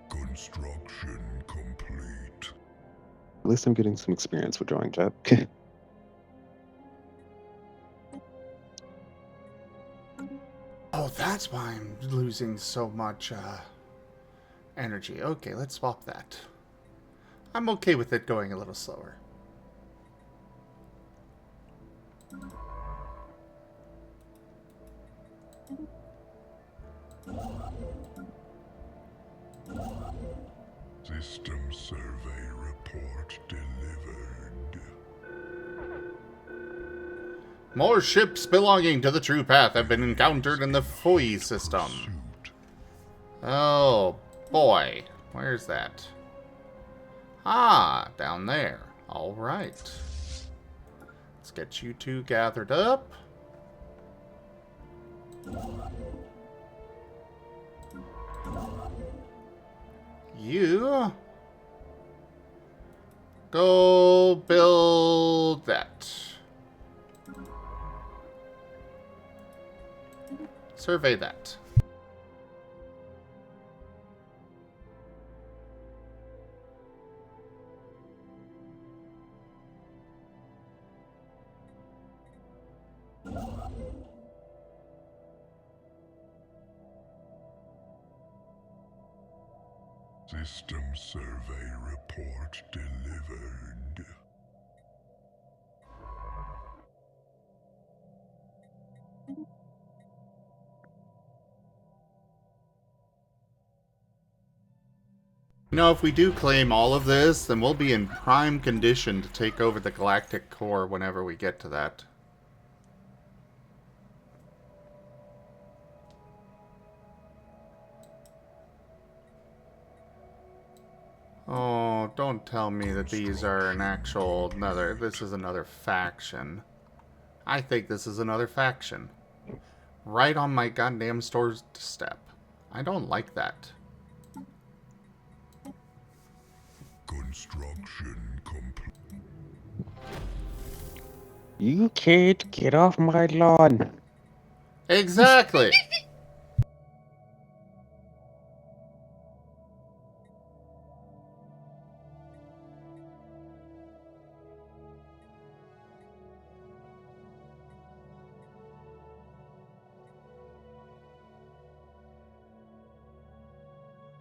Construction complete. At least I'm getting some experience with drawing jet. Oh, that's why I'm losing so much energy. Okay, let's swap that. I'm okay with it going a little slower. System survey report delivered. More ships belonging to the True Path have been encountered in the Furry system. Suit. Oh, boy. Where's that? Ah, down there. All right. Let's get you two gathered up. You go build that. Survey that. System survey report delivered. You know, if we do claim all of this, then we'll be in prime condition to take over the galactic core whenever we get to that. Oh, don't tell me that these are an actual this is another faction. I think this is another faction. Right on my goddamn store's step. I don't like that. Construction complete. You can't get off my lawn. Exactly!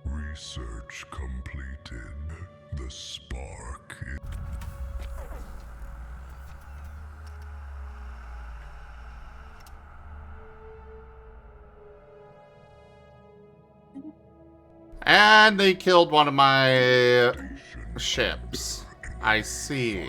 Research completed. The spark is... And they killed one of my ships. I see.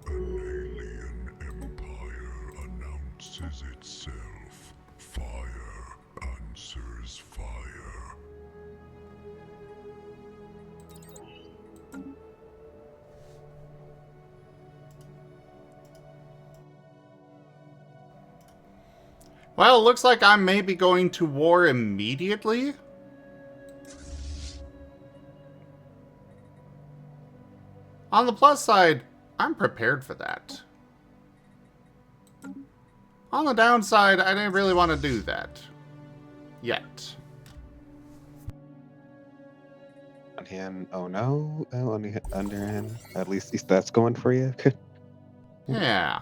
An alien empire announces itself. Fire answers fire. Well, it looks like I'm maybe going to war immediately. On the plus side, I'm prepared for that. On the downside, I didn't really want to do that. Yet. On hand, oh no. Oh, on the underhand. At least that's going for you. Yeah.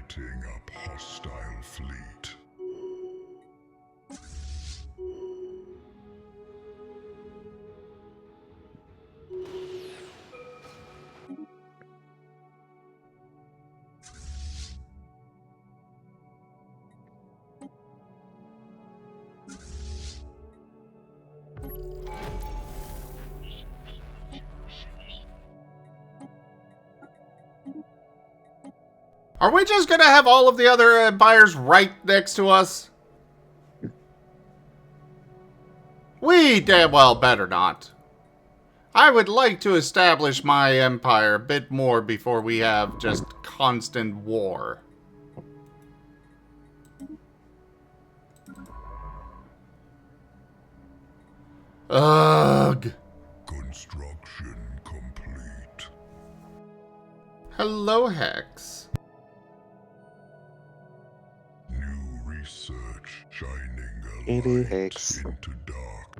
Setting up hostile fleet. Are we just gonna have all of the other empires right next to us? We damn well better not. I would like to establish my empire a bit more before we have just constant war. Ugh. Construction complete. Hello, Hex. New research shining a Hey, light Hex. into dark.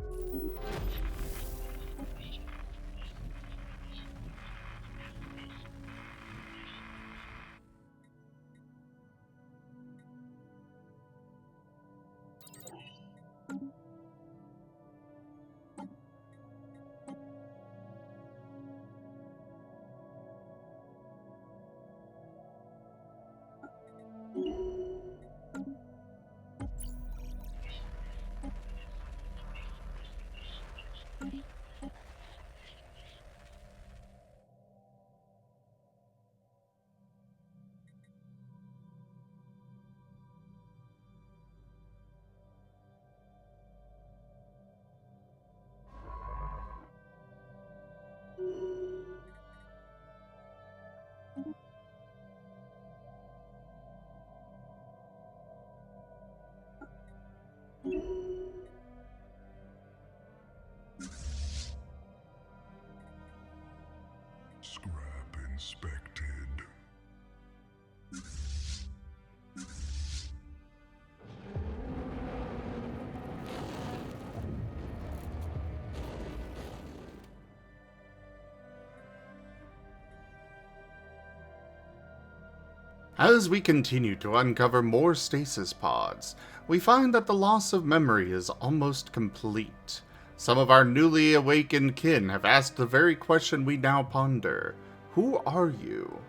Scrap inspected. As we continue to uncover more stasis pods, we find that the loss of memory is almost complete. Some of our newly awakened kin have asked the very question we now ponder. Who are you?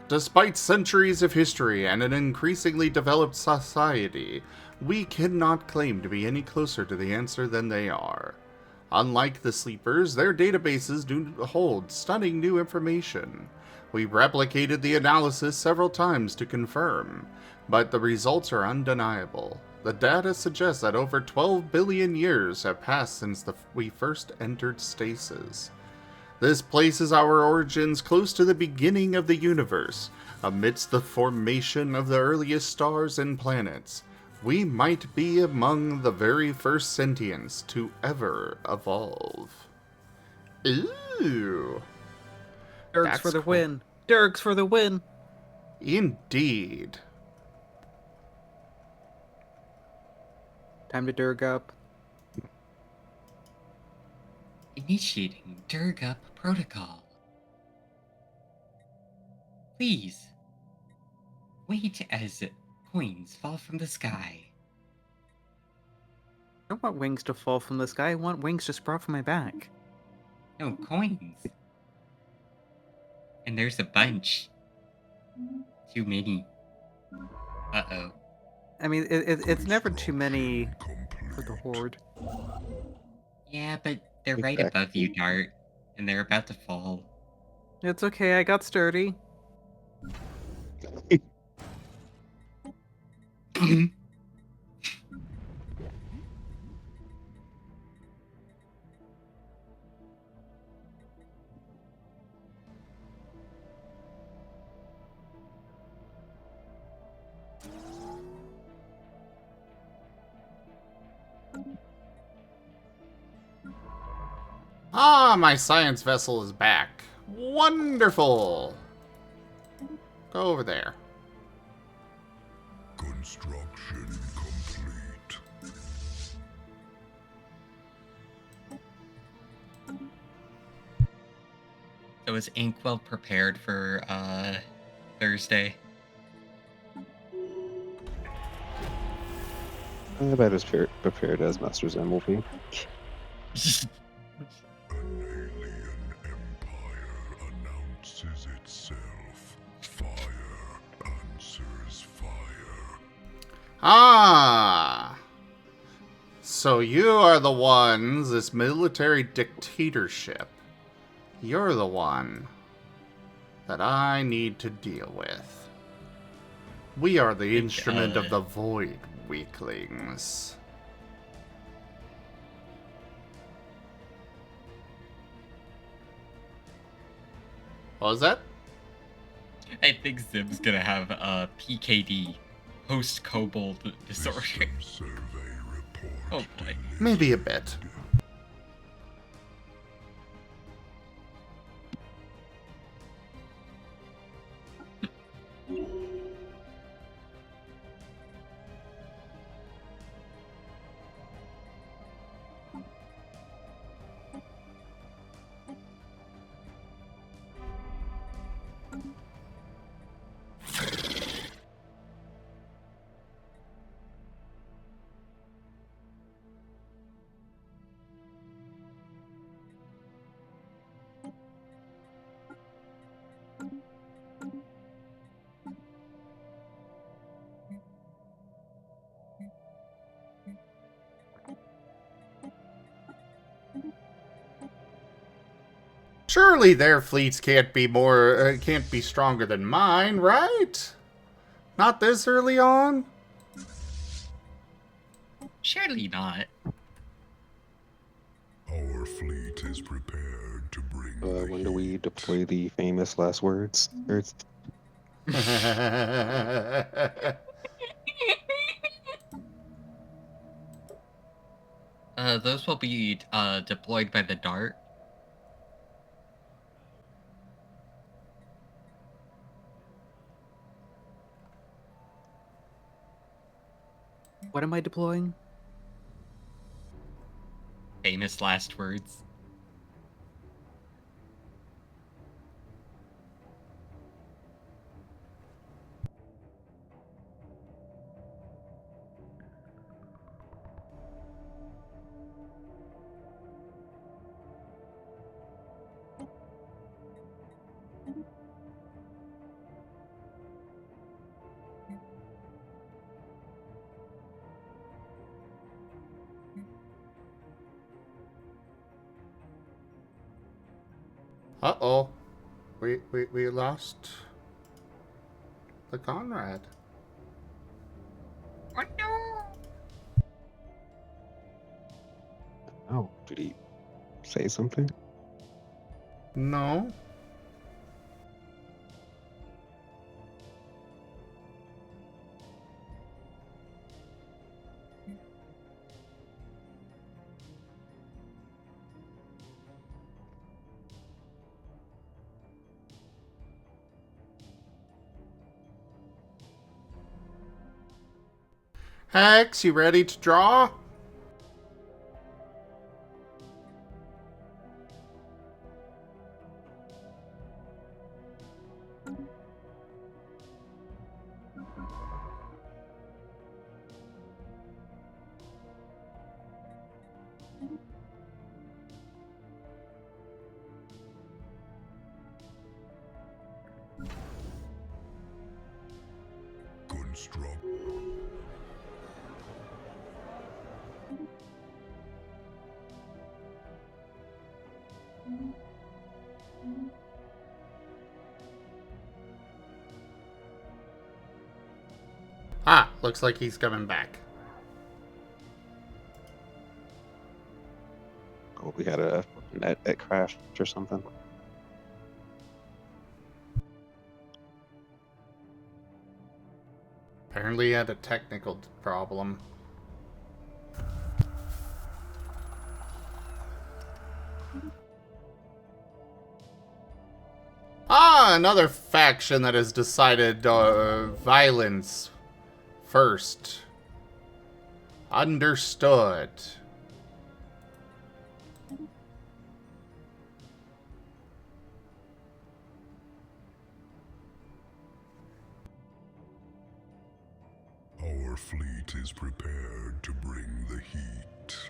Despite centuries of history and an increasingly developed society, we cannot claim to be any closer to the answer than they are. Unlike the sleepers, their databases do hold stunning new information. We replicated the analysis several times to confirm, but the results are undeniable. The data suggests that over 12 billion years have passed since we first entered stasis. This places our origins close to the beginning of the universe. Amidst the formation of the earliest stars and planets, we might be among the very first sentients to ever evolve. Ooh. Dirks That's for the cool. win. Dirks for the win. Indeed. Time to Dirk up. Initiating Durg Up protocol. Please, wait as coins fall from the sky. I don't want wings to fall from the sky. I want wings to sprout from my back. No, coins. And there's a bunch. Too many. Uh-oh. I mean, it's never too many for the horde. Yeah, but they're right above you, Dart. And they're about to fall. It's okay, I got sturdy. Ah, my science vessel is back. Wonderful. Go over there. Construction complete. So is Inkwell prepared for Thursday? About as prepared as Master Zen will be. An alien empire announces itself. Fire answers fire. Ah! So you are the ones, this military dictatorship. You're the one that I need to deal with. We are the instrument of the void, weaklings. What was that? I think Zim's gonna have a PKD, post-kobold disorder. System survey report. Oh boy. Maybe a bit. Surely their fleets can't be stronger than mine, right? Not this early on? Surely not. Our fleet is prepared to bring When do we deploy the famous last words? Those will be deployed by the Dart. What am I deploying? Famous last words. Uh-oh. We lost the Conrad. Oh no! Oh, did he say something? No. Hex, you ready to draw? construct. Ah, looks like he's coming back. Oh, we had a net crash or something. Apparently he had a technical problem. Ah, another faction that has decided violence first. Understood. Our fleet is prepared to bring the heat.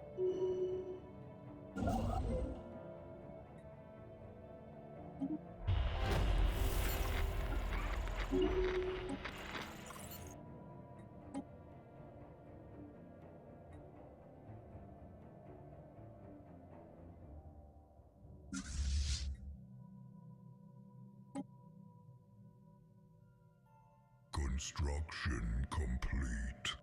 Construction complete.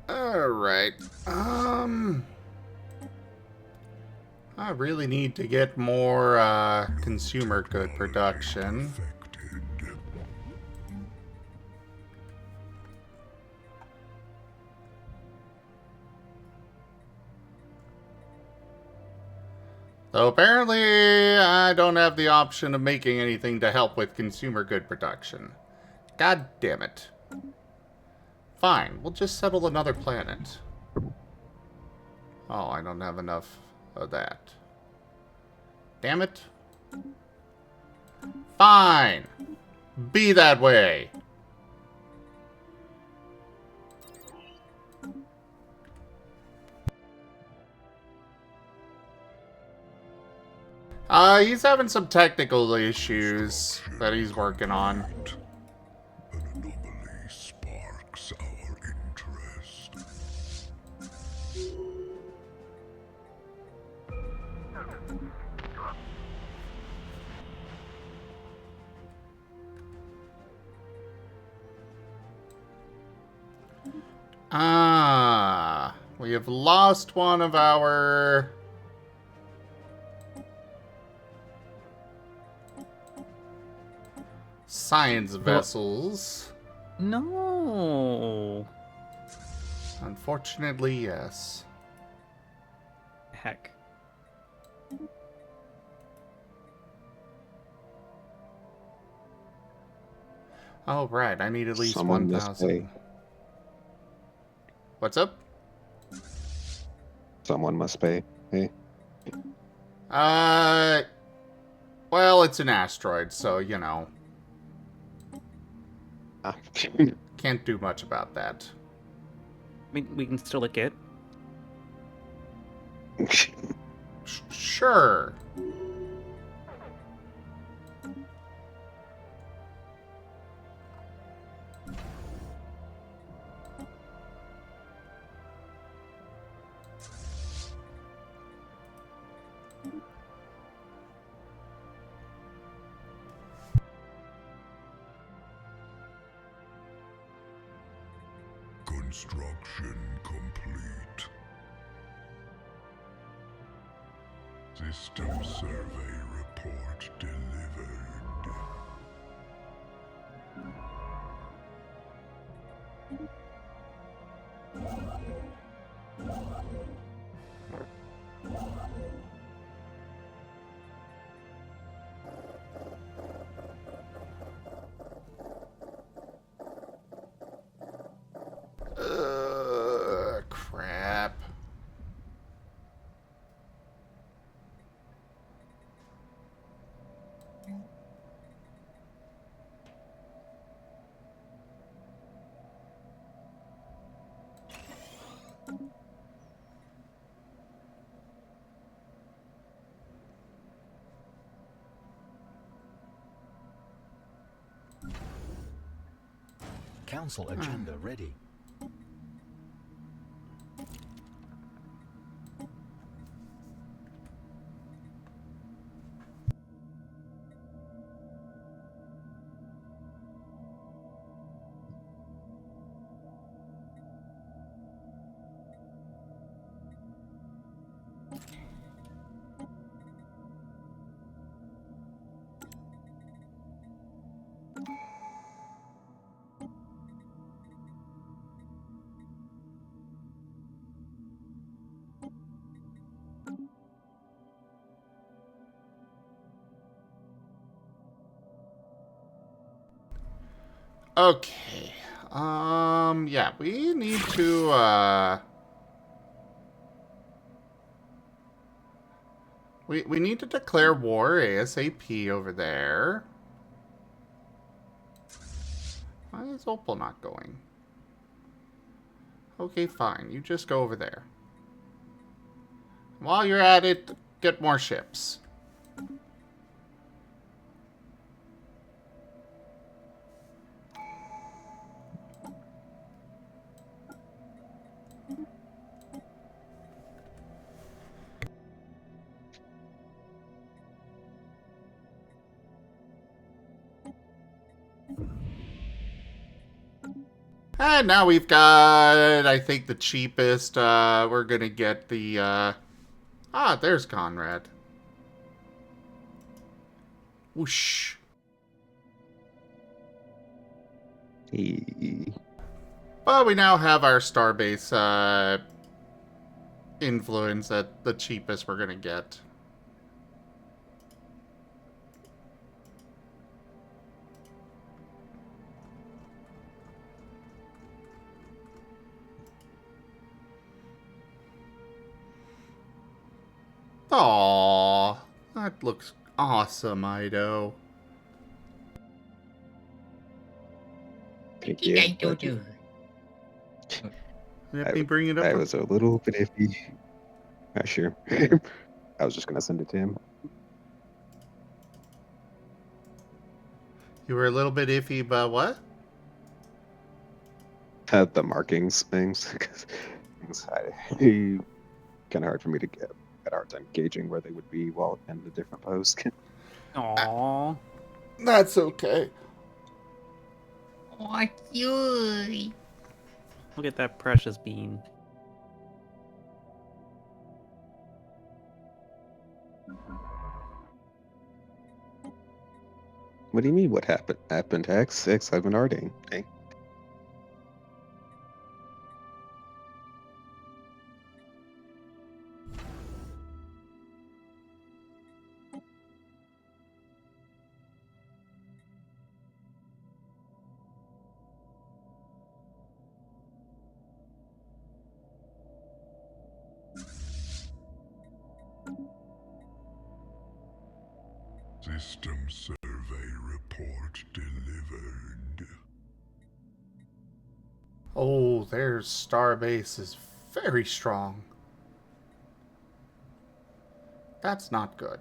Alright. I really need to get more consumer good production. Perfected. So apparently I don't have the option of making anything to help with consumer good production. God damn it. Fine, we'll just settle another planet. Oh, I don't have enough of that. Damn it. Fine. Be that way. He's having some technical issues that he's working on. An anomaly sparks our interest. We have lost one of our... science vessels. No. Unfortunately, yes. Heck. Oh, right. I need at least Someone must 1,000. pay. What's up? Someone must pay. Hey, Well, it's an asteroid, so, you know, ah, can't do much about that. I mean, we can still lick it. Sure. Construction complete. System survey report delivered. Crap. Council agenda ready. Okay. Yeah, we need to, we need to declare war ASAP over there. Why is Opal not going? Okay, fine. You just go over there. While you're at it, get more ships. And now we've got, I think, the cheapest. We're gonna get the, there's Conrad. Whoosh. Hey. But we now have our starbase, influence at the cheapest we're gonna get. Aww, that looks awesome, Ido. Thank Did you. I do? Let me bring it up. I was a little bit iffy. Sure. I was just gonna send it to him. You were a little bit iffy about what? The markings things, because it's kind of hard for me to get a hard time gauging where they would be while in the different posts. Aww. That's okay. Oh, cute. Look at that precious bean. What do you mean? What happened? Happened? X? I've been arting. Hey. System survey report delivered. Oh, their starbase is very strong. That's not good.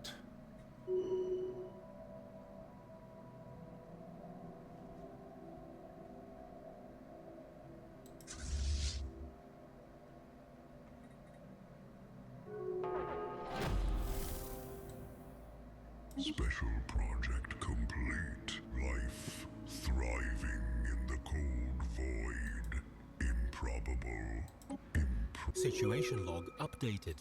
Special project complete. Life thriving in the cold void. Improbable. Situation log updated.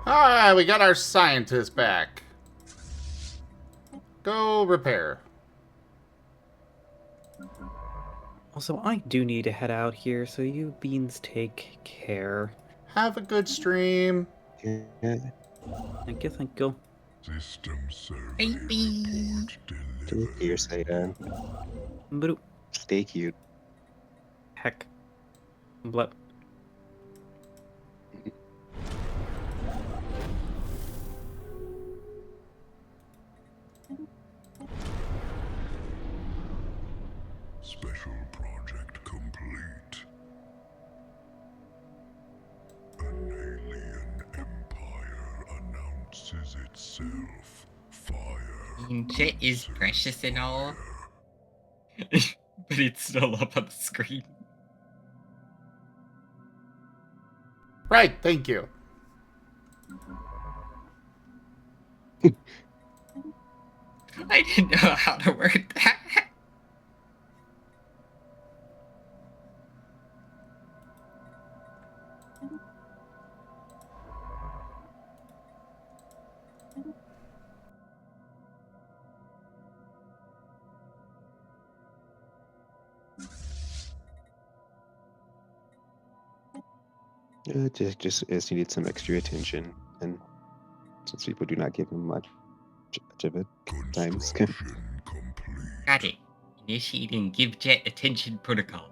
Alright, we got our scientist back. Go repair. Also, I do need to head out here, so you beans take care. Have a good stream. Yeah. Thank you, thank you. System survey Baby. report Do delivered. your say then. But Stay cute. heck. Blep. Special project complete. An alien empire announces itself. Fire. Shit is precious and all, but it's still up on the screen. Right, thank you. I didn't know how to word that. Just as he needs some extra attention, and since people do not give him much of it, times. Construction complete. Got it. Initiating give jet attention protocol.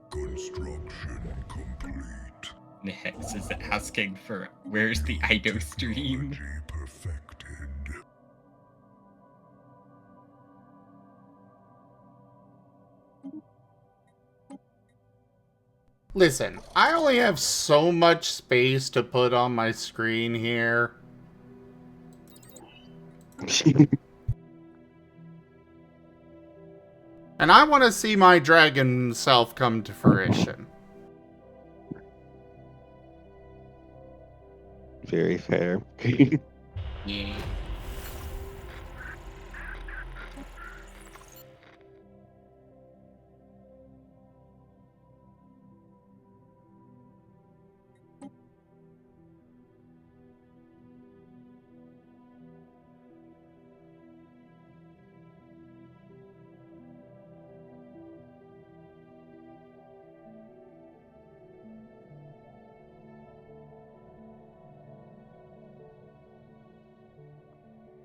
Construction complete. Next is asking for where's the IDO stream? Technology perfected. Listen, I only have so much space to put on my screen here. And I want to see my dragon self come to fruition. Very fair. Yeah.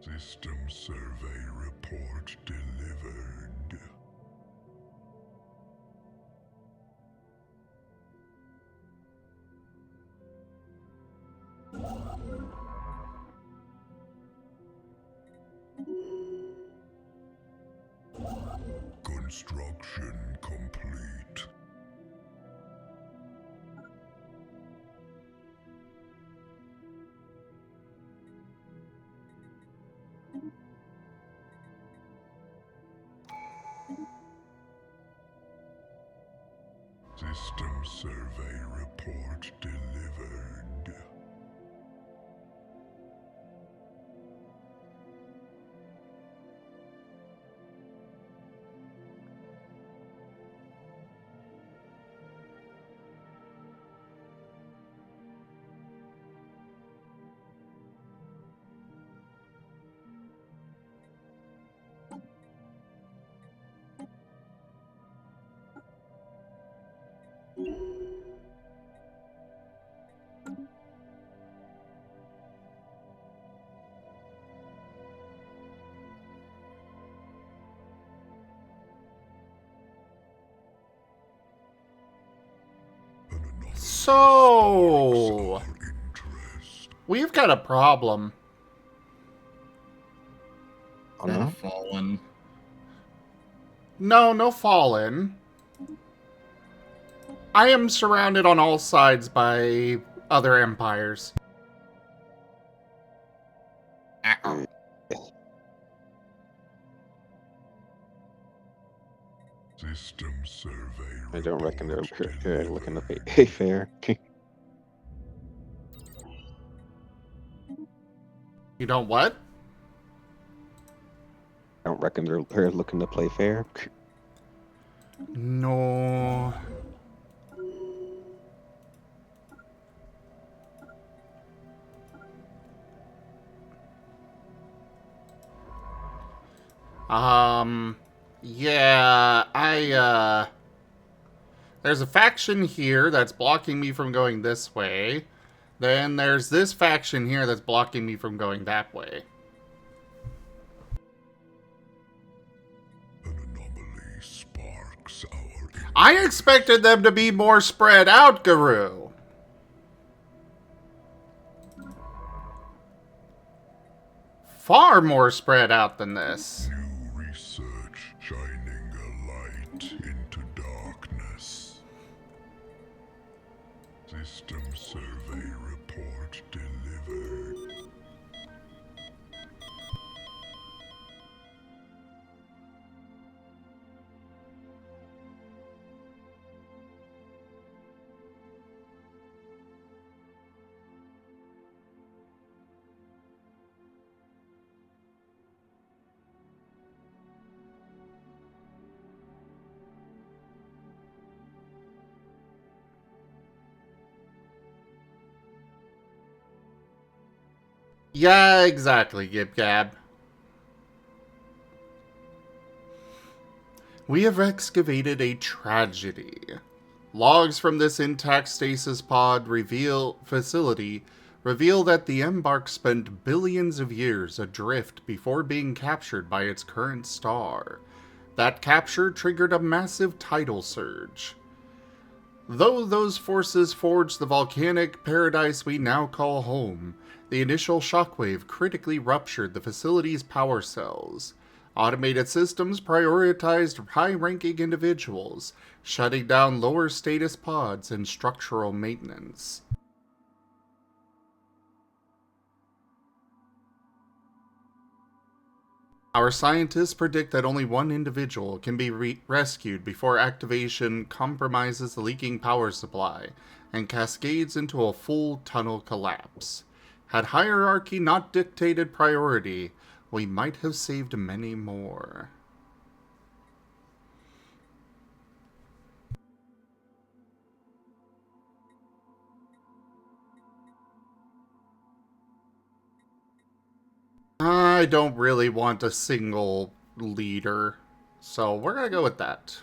System survey report delivered. Construction complete. System survey report delivered. An anomaly So, sparks our interest. we've got a problem. Oh, no? Fallen. No, no fallen. I am surrounded on all sides by other empires. Ah, System survey I don't reckon they're report looking to delivered. pay fair. You don't what? I don't reckon they're looking to play fair. No. Yeah, there's a faction here that's blocking me from going this way. Then there's this faction here that's blocking me from going that way. An anomaly sparks our interest. I expected them to be more spread out, Guru. Far more spread out than this. New research shining a light into darkness. System survey report delivered. Yeah, exactly, Gib Gab. We have excavated a tragedy. Logs from this intact stasis pod facility reveal that the Embark spent billions of years adrift before being captured by its current star. That capture triggered a massive tidal surge. Though those forces forged the volcanic paradise we now call home, the initial shockwave critically ruptured the facility's power cells. Automated systems prioritized high-ranking individuals, shutting down lower status pods and structural maintenance. Our scientists predict that only one individual can be rescued before activation compromises the leaking power supply and cascades into a full tunnel collapse. Had hierarchy not dictated priority, we might have saved many more. I don't really want a single leader, so we're gonna go with that.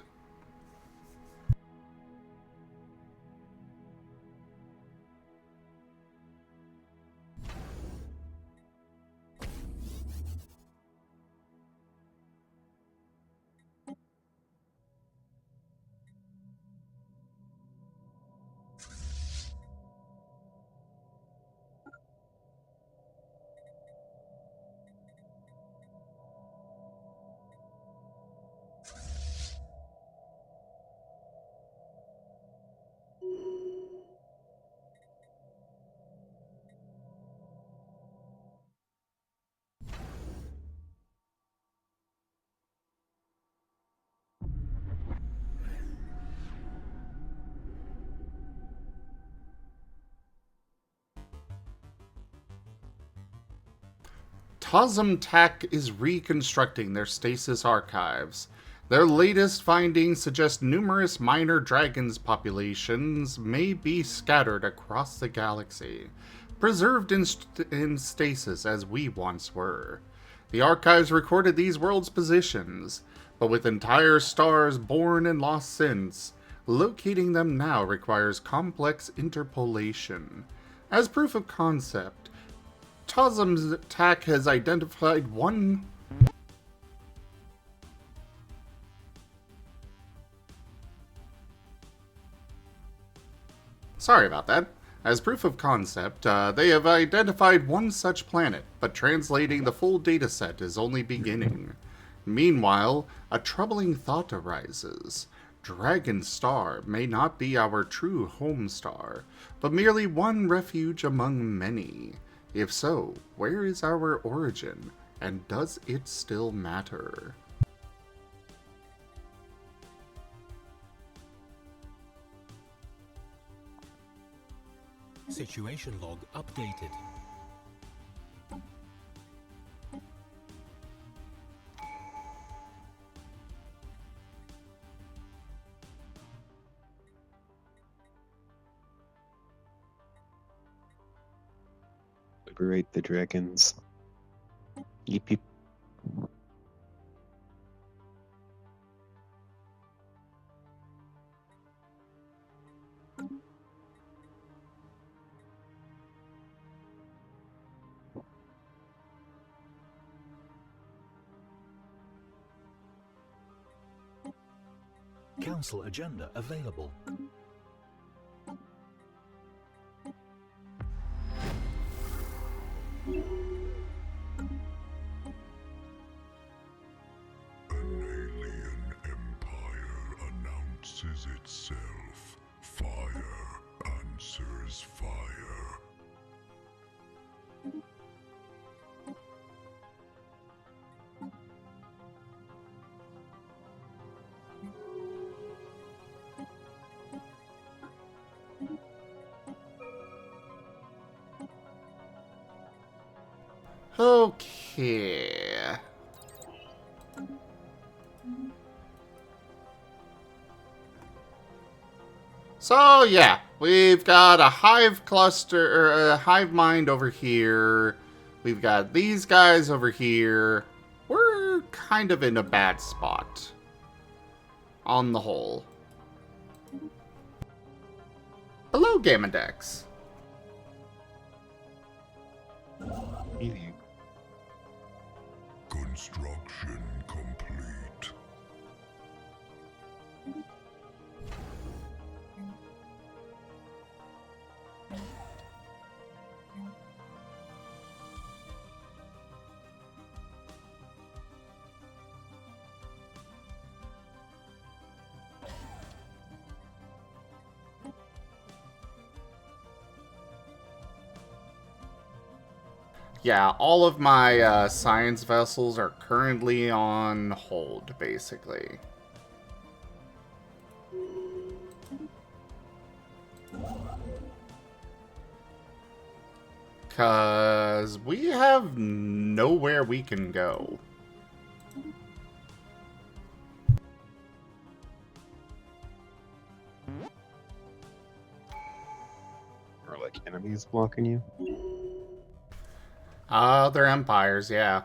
TAC is reconstructing their stasis archives. Their latest findings suggest numerous minor dragons populations may be scattered across the galaxy, preserved in stasis as we once were. The archives recorded these worlds' positions, but with entire stars born and lost since, locating them now requires complex interpolation. As proof of concept, TAC has identified one... Sorry about that. As proof of concept, they have identified one such planet, but translating the full dataset is only beginning. Meanwhile, a troubling thought arises. Dragon Star may not be our true home star, but merely one refuge among many. If so, where is our origin, and does it still matter? Situation log updated. Liberate the dragons. Yeep yeep. Council agenda available. An alien empire announces itself. Fire answers fire. Okay. So yeah, we've got a hive cluster, or a hive mind over here. We've got these guys over here. We're kind of in a bad spot. on the whole. Hello, Gamedex. Easy. Construction complete. Yeah, all of my science vessels are currently on hold, basically. Because we have nowhere we can go. Or like enemies blocking you. They're empires, yeah.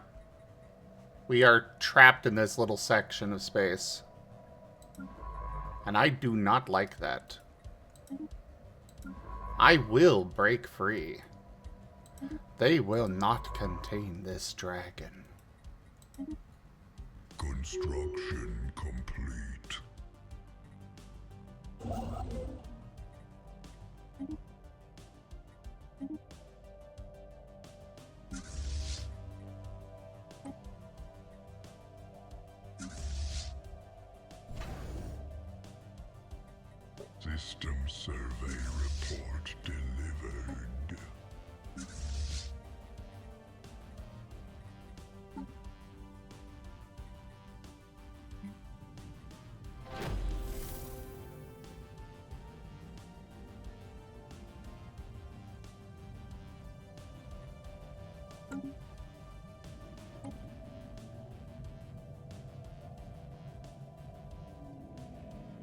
We are trapped in this little section of space. And I do not like that. I will break free. They will not contain this dragon. Construction complete. System survey report delivered.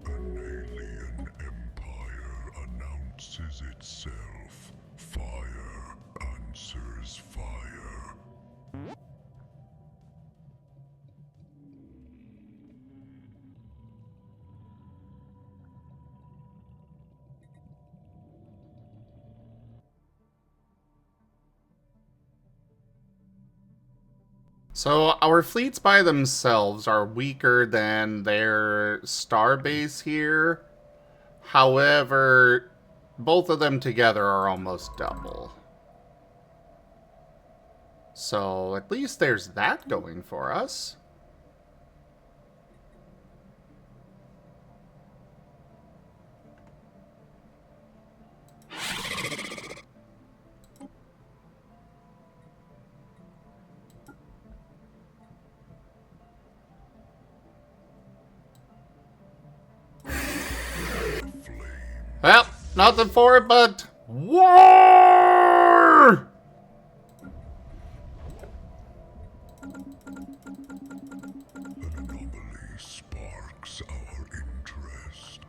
An alien empire announces itself. Fire answers fire. So our fleets by themselves are weaker than their star base here. However, both of them together are almost double. So at least there's that going for us. Well, nothing for it but war! An anomaly sparks our interest.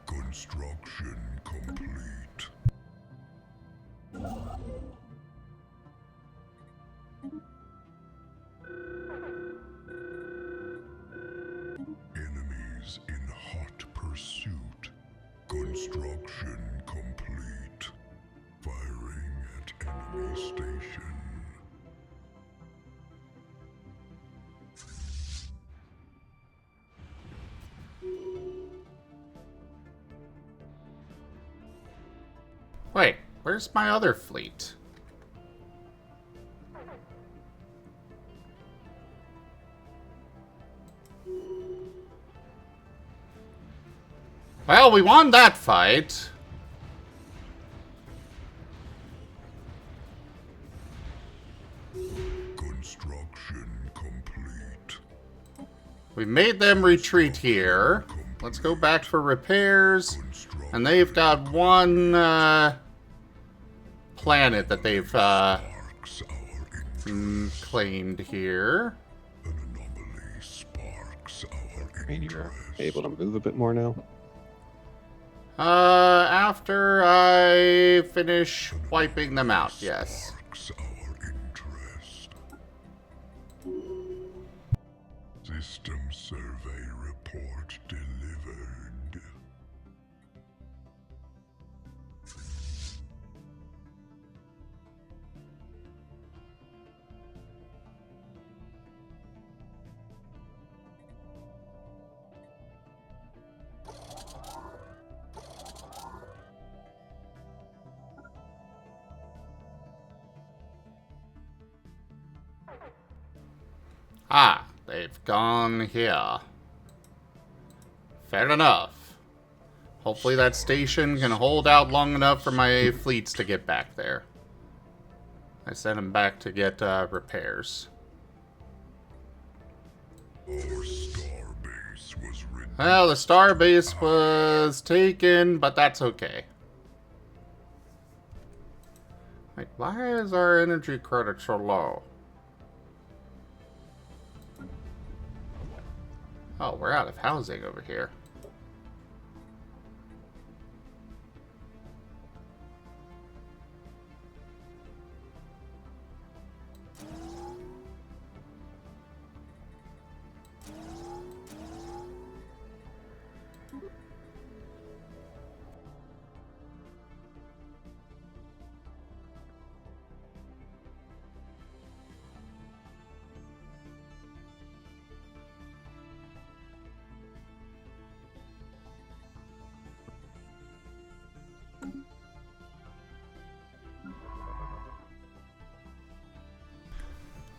Construction complete. Enemies in hot pursuit. Construction complete. Firing at enemy station. Wait, where's my other fleet? Well, we won that fight. Construction complete. We made them retreat here. Let's go back for repairs. And they've got one planet that they've Sparks our interest. claimed here. An anomaly sparks our And you're interest. able to move a bit more now. After I finish wiping them out, yes. Sparks our interest. System survey report delivered. Ah, they've gone here. Fair enough. Hopefully that station can hold out long enough for my fleets to get back there. I sent them back to get repairs. Our starbase was reduced. Well, the starbase was taken, but that's okay. Wait, why is our energy credit so low? Oh, we're out of housing over here.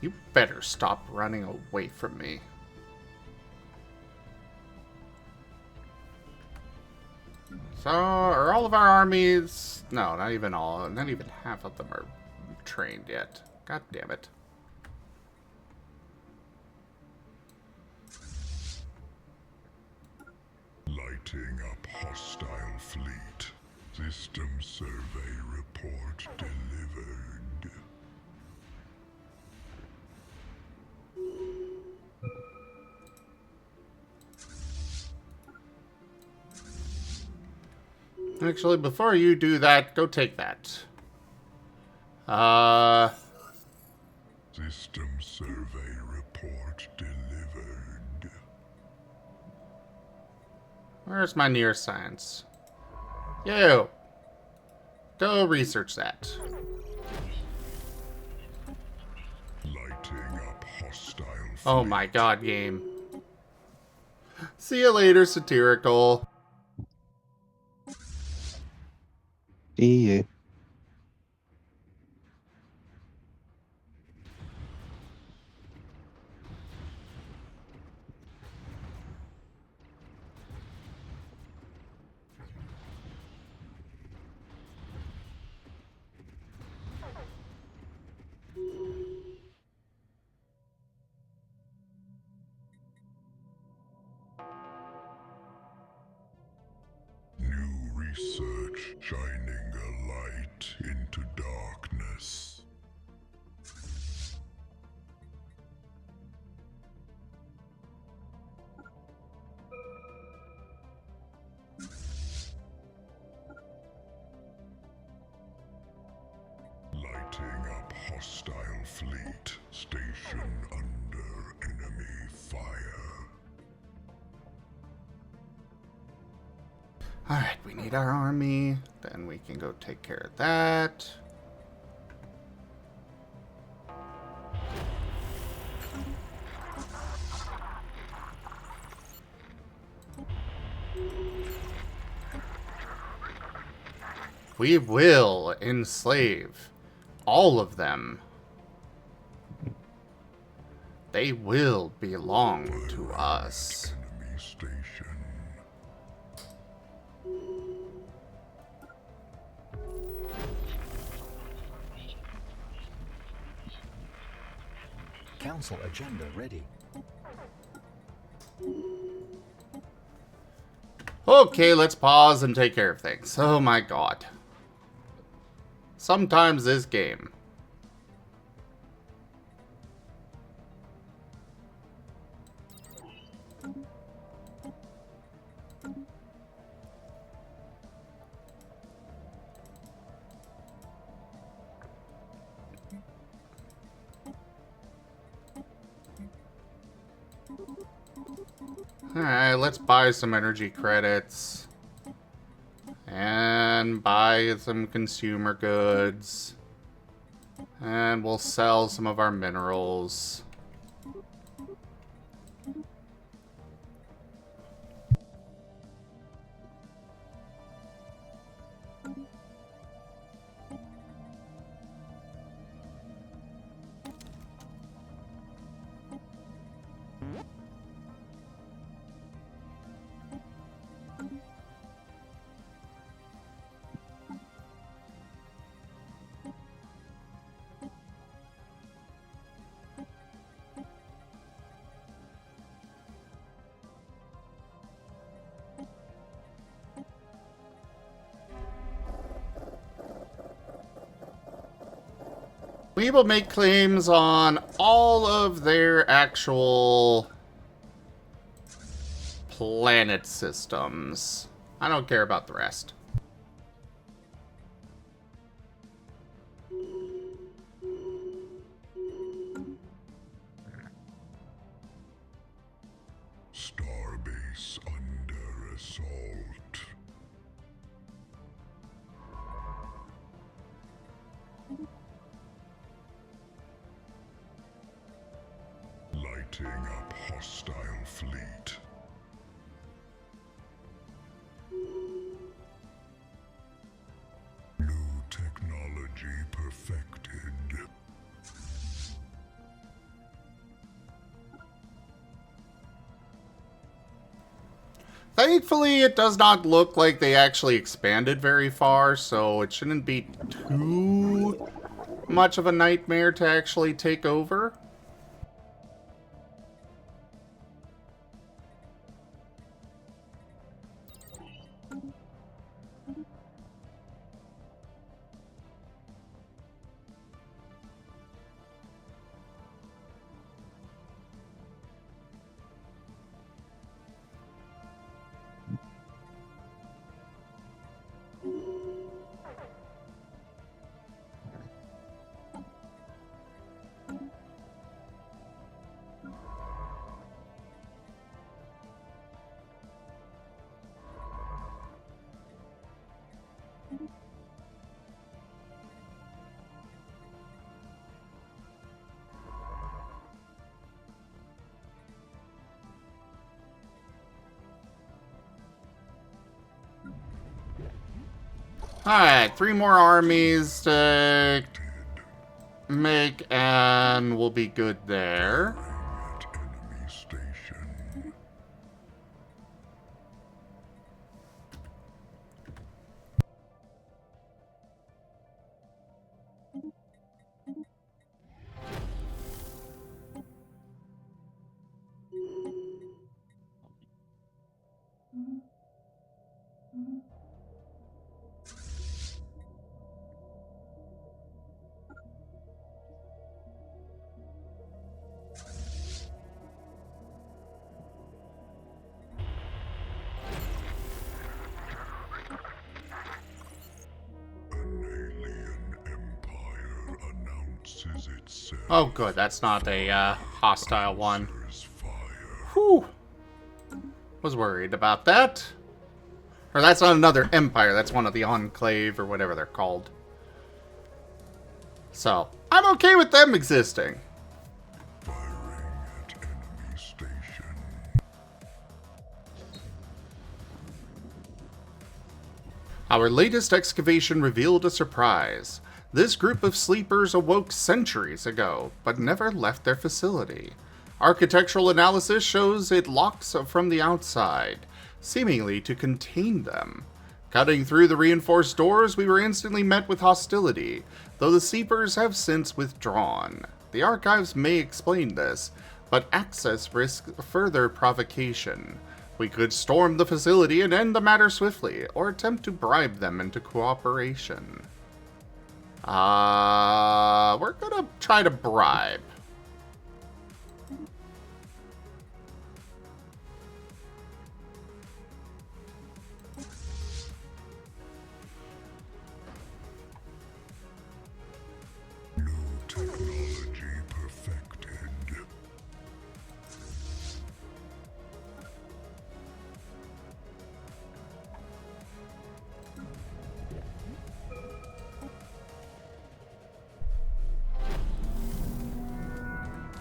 You better stop running away from me. So, are all of our armies... No, not even all. Not even half of them are trained yet. God damn it. Lighting up hostile fleet. System survey report delivered. Actually, before you do that, go take that. System survey report delivered. Where's my near science? You! Go research that. Lighting up hostile fleet. Oh my god, game. See you later, satirical. Yeah. New research shining a light into darkness. Lighting up hostile fleet. Station under enemy fire. Alright, we need our army. Then we can go take care of that. We will enslave all of them. They will belong to us. Enemy station. Council agenda ready. Okay, let's pause and take care of things. Oh my god. Sometimes this game. Alright, let's buy some energy credits. And buy some consumer goods. And we'll sell some of our minerals. We will make claims on all of their actual planet systems. I don't care about the rest. Starbase under assault. Lighting up hostile fleet. New technology perfected. Thankfully, it does not look like they actually expanded very far, so it shouldn't be too much of a nightmare to actually take over. Alright, 3 more armies to make, and we'll be good there. At enemy station. An alien empire announces itself. Oh good, that's not a hostile one. Answers fire. Whew. Was worried about that. Or that's not another empire, that's one of the enclave or whatever they're called. So, I'm okay with them existing. Firing at enemy station. Our latest excavation revealed a surprise. This group of sleepers awoke centuries ago, but never left their facility. Architectural analysis shows it locks from the outside, seemingly to contain them. Cutting through the reinforced doors, we were instantly met with hostility, though the sleepers have since withdrawn. The archives may explain this, but access risks further provocation. We could storm the facility and end the matter swiftly, or attempt to bribe them into cooperation. We're gonna try to bribe. New technology perfected.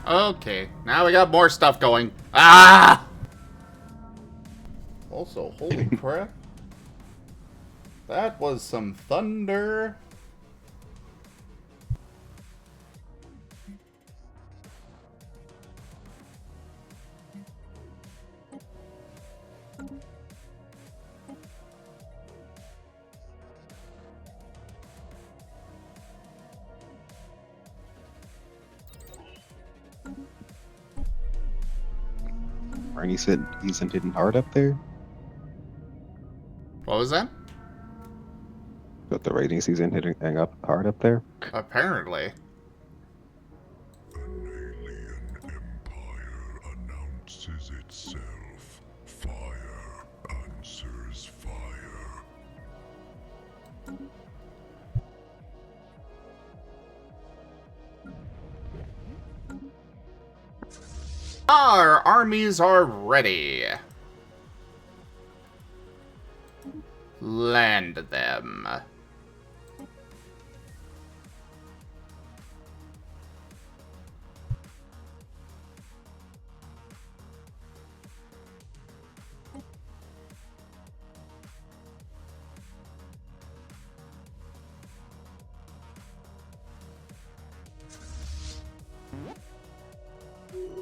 Okay, now we got more stuff going. Ah! Also, holy crap. That was some thunder. Arnie said he's hitting hard up there. What was that? Got the ratings he's hitting up hard up there. Apparently. An alien empire announces itself. Fire answers fire. Our armies are ready. Land them.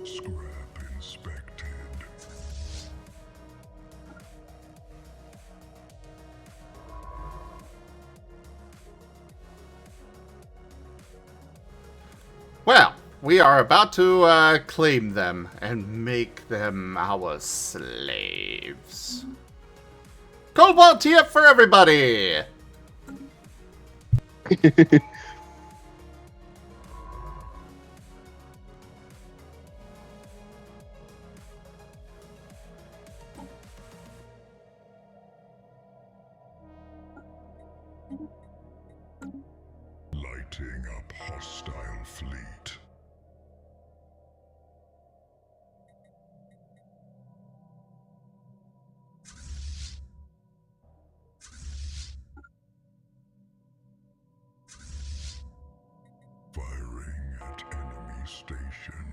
Scrap inspected. Well, we are about to claim them and make them our slaves. Cobalt TF for everybody! Lighting up hostile fleet. Firing at enemy station.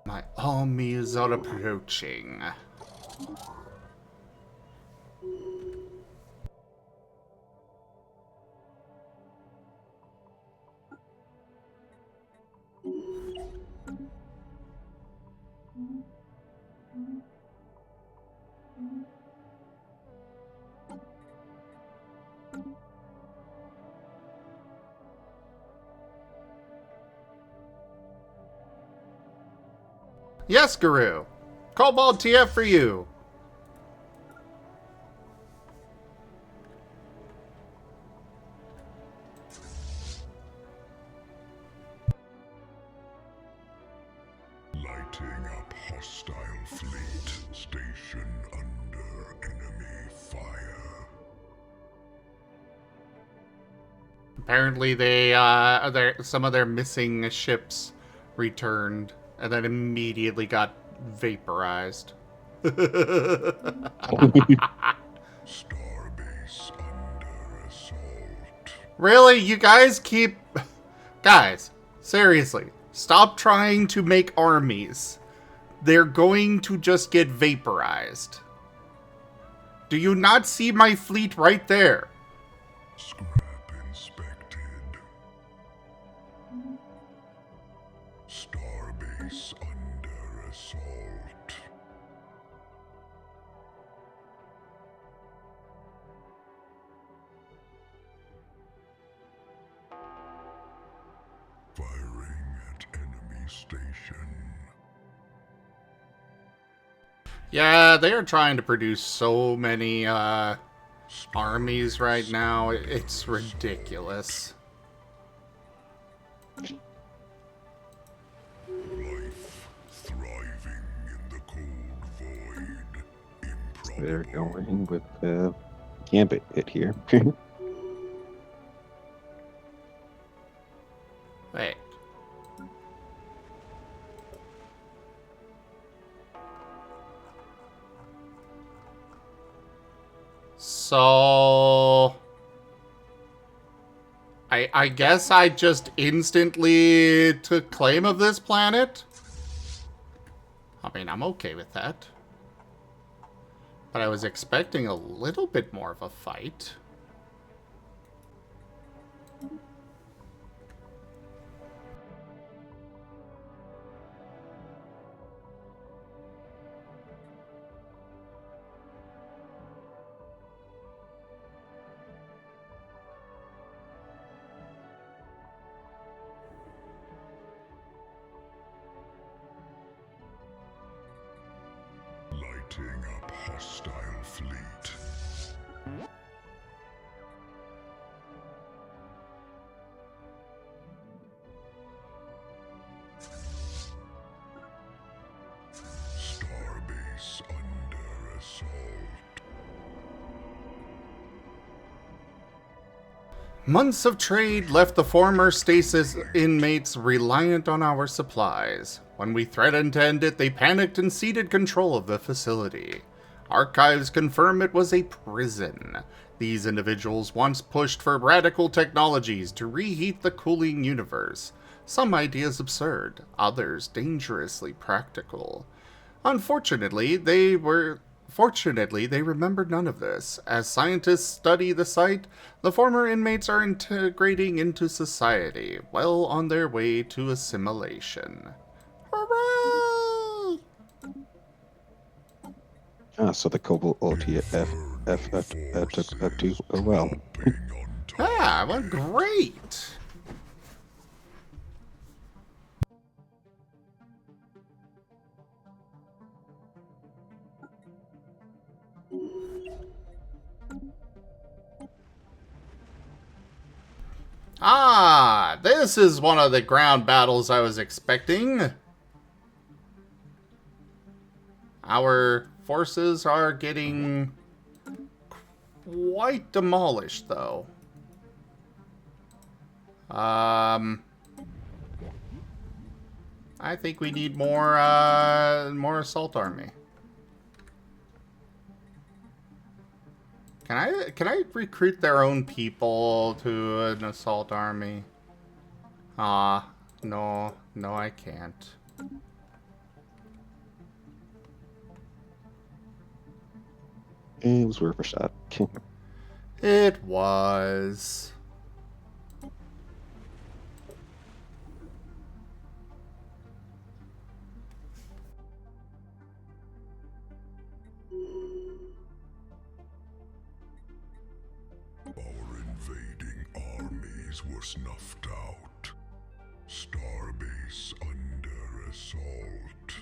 My armies are approaching. Yes, Guru. Cobalt TF for you. Lighting up hostile fleet. Station under enemy fire. Apparently some of their missing ships returned and then immediately got vaporized. Starbase under assault. Really? You guys keep... Guys, seriously. Stop trying to make armies. They're going to just get vaporized. Do you not see my fleet right there? Scrap inspected. Starbase under assault. Firing at enemy station. Yeah, they are trying to produce so many armies right now. It's ridiculous. Life thriving in the cold void. They're Improbable. going with Gambit hit here. Wait. So I guess I just instantly took claim of this planet. I mean, I'm okay with that. But I was expecting a little bit more of a fight. Lighting up hostile fleet. Starbase under assault. Months of trade left the former stasis inmates reliant on our supplies. When we threatened to end it, they panicked and ceded control of the facility. Archives confirm it was a prison. These individuals once pushed for radical technologies to reheat the cooling universe. Some ideas absurd, others dangerously practical. Unfortunately, they remembered none of this. As scientists study the site, the former inmates are integrating into society, well on their way to assimilation. Hooray! Ah, so the Cobalt OTF took too well. Ah, well, great! Ah, this is one of the ground battles I was expecting. Our forces are getting quite demolished, though. I think we need more assault army. Can I recruit their own people to an assault army? Ah, no, I can't. It was worth a shot. It was. Our invading armies were snuffed out. Starbase under assault.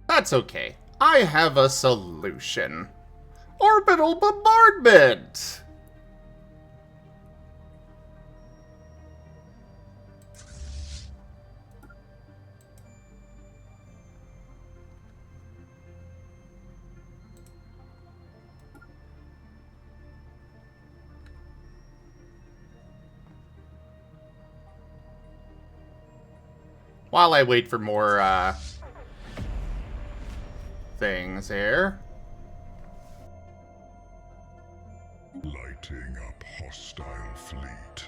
That's okay. I have a solution. Orbital bombardment! While I wait for more, things here. Lighting up hostile fleet.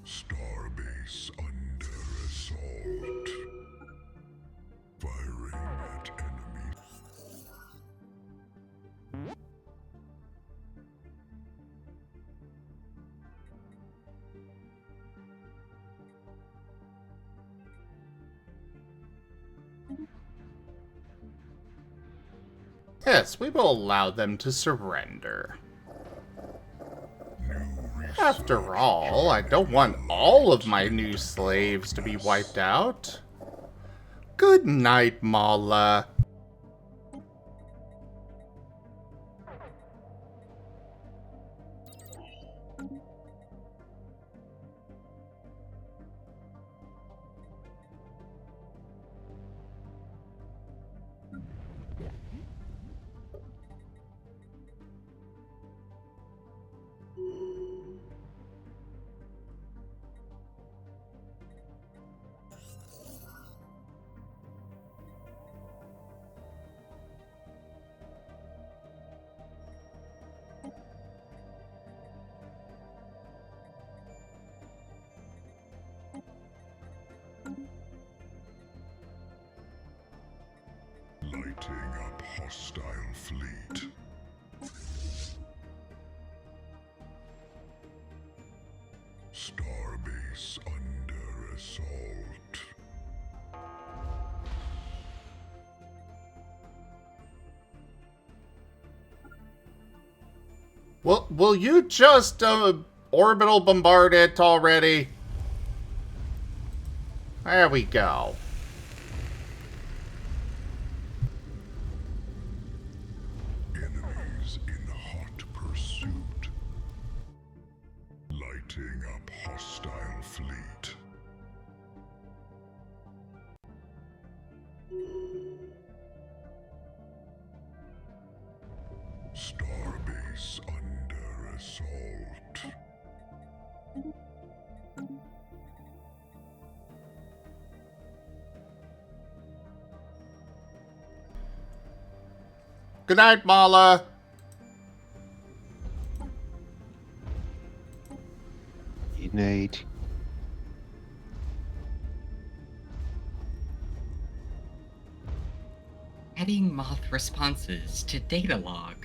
Starbase under assault. Firing at enemies. Yes, we will allow them to surrender. After all, I don't want all of my new slaves to be wiped out. Good night, Mala. Lighting up hostile fleet. Starbase under assault. Will you just orbital bombard it already? There we go. Enemies in hot pursuit. Lighting up hostile fleet. Starbase under assault. Good night, Mala. Good night. Adding moth responses to data log.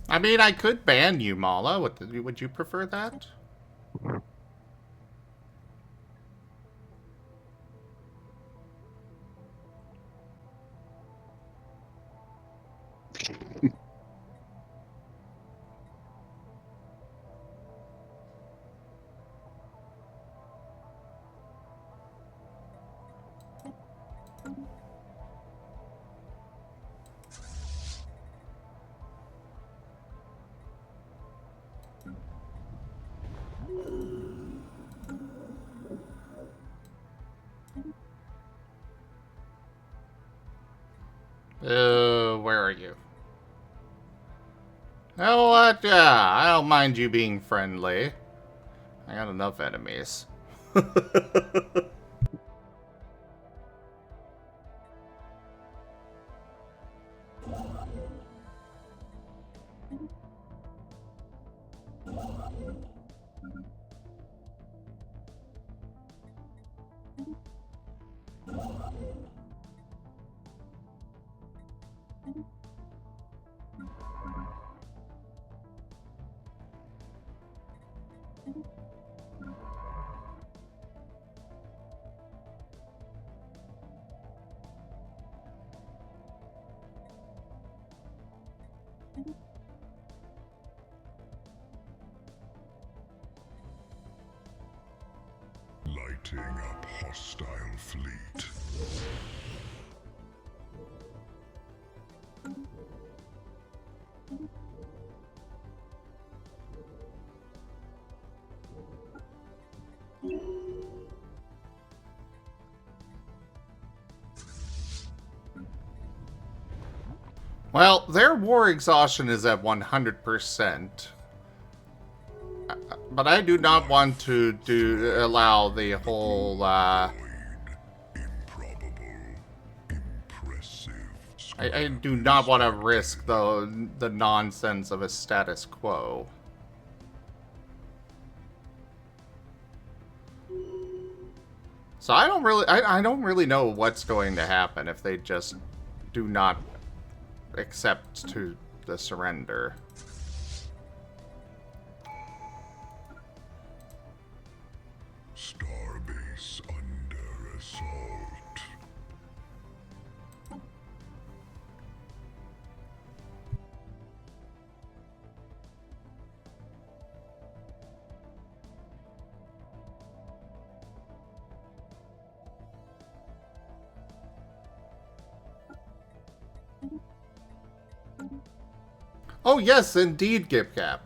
I mean, I could ban you, Mala. Would you prefer that? Where are you? Oh, what? Yeah, I don't mind you being friendly. I got enough enemies. Lighting up hostile fleet. Well, their war exhaustion is at 100%. But I do not want to allow the whole, Improbable. Impressive. I do not want to risk the nonsense of a status quo. So I don't really know what's going to happen if they just do not accept to the surrender. Starbase under assault. Oh yes, indeed, Gipgap.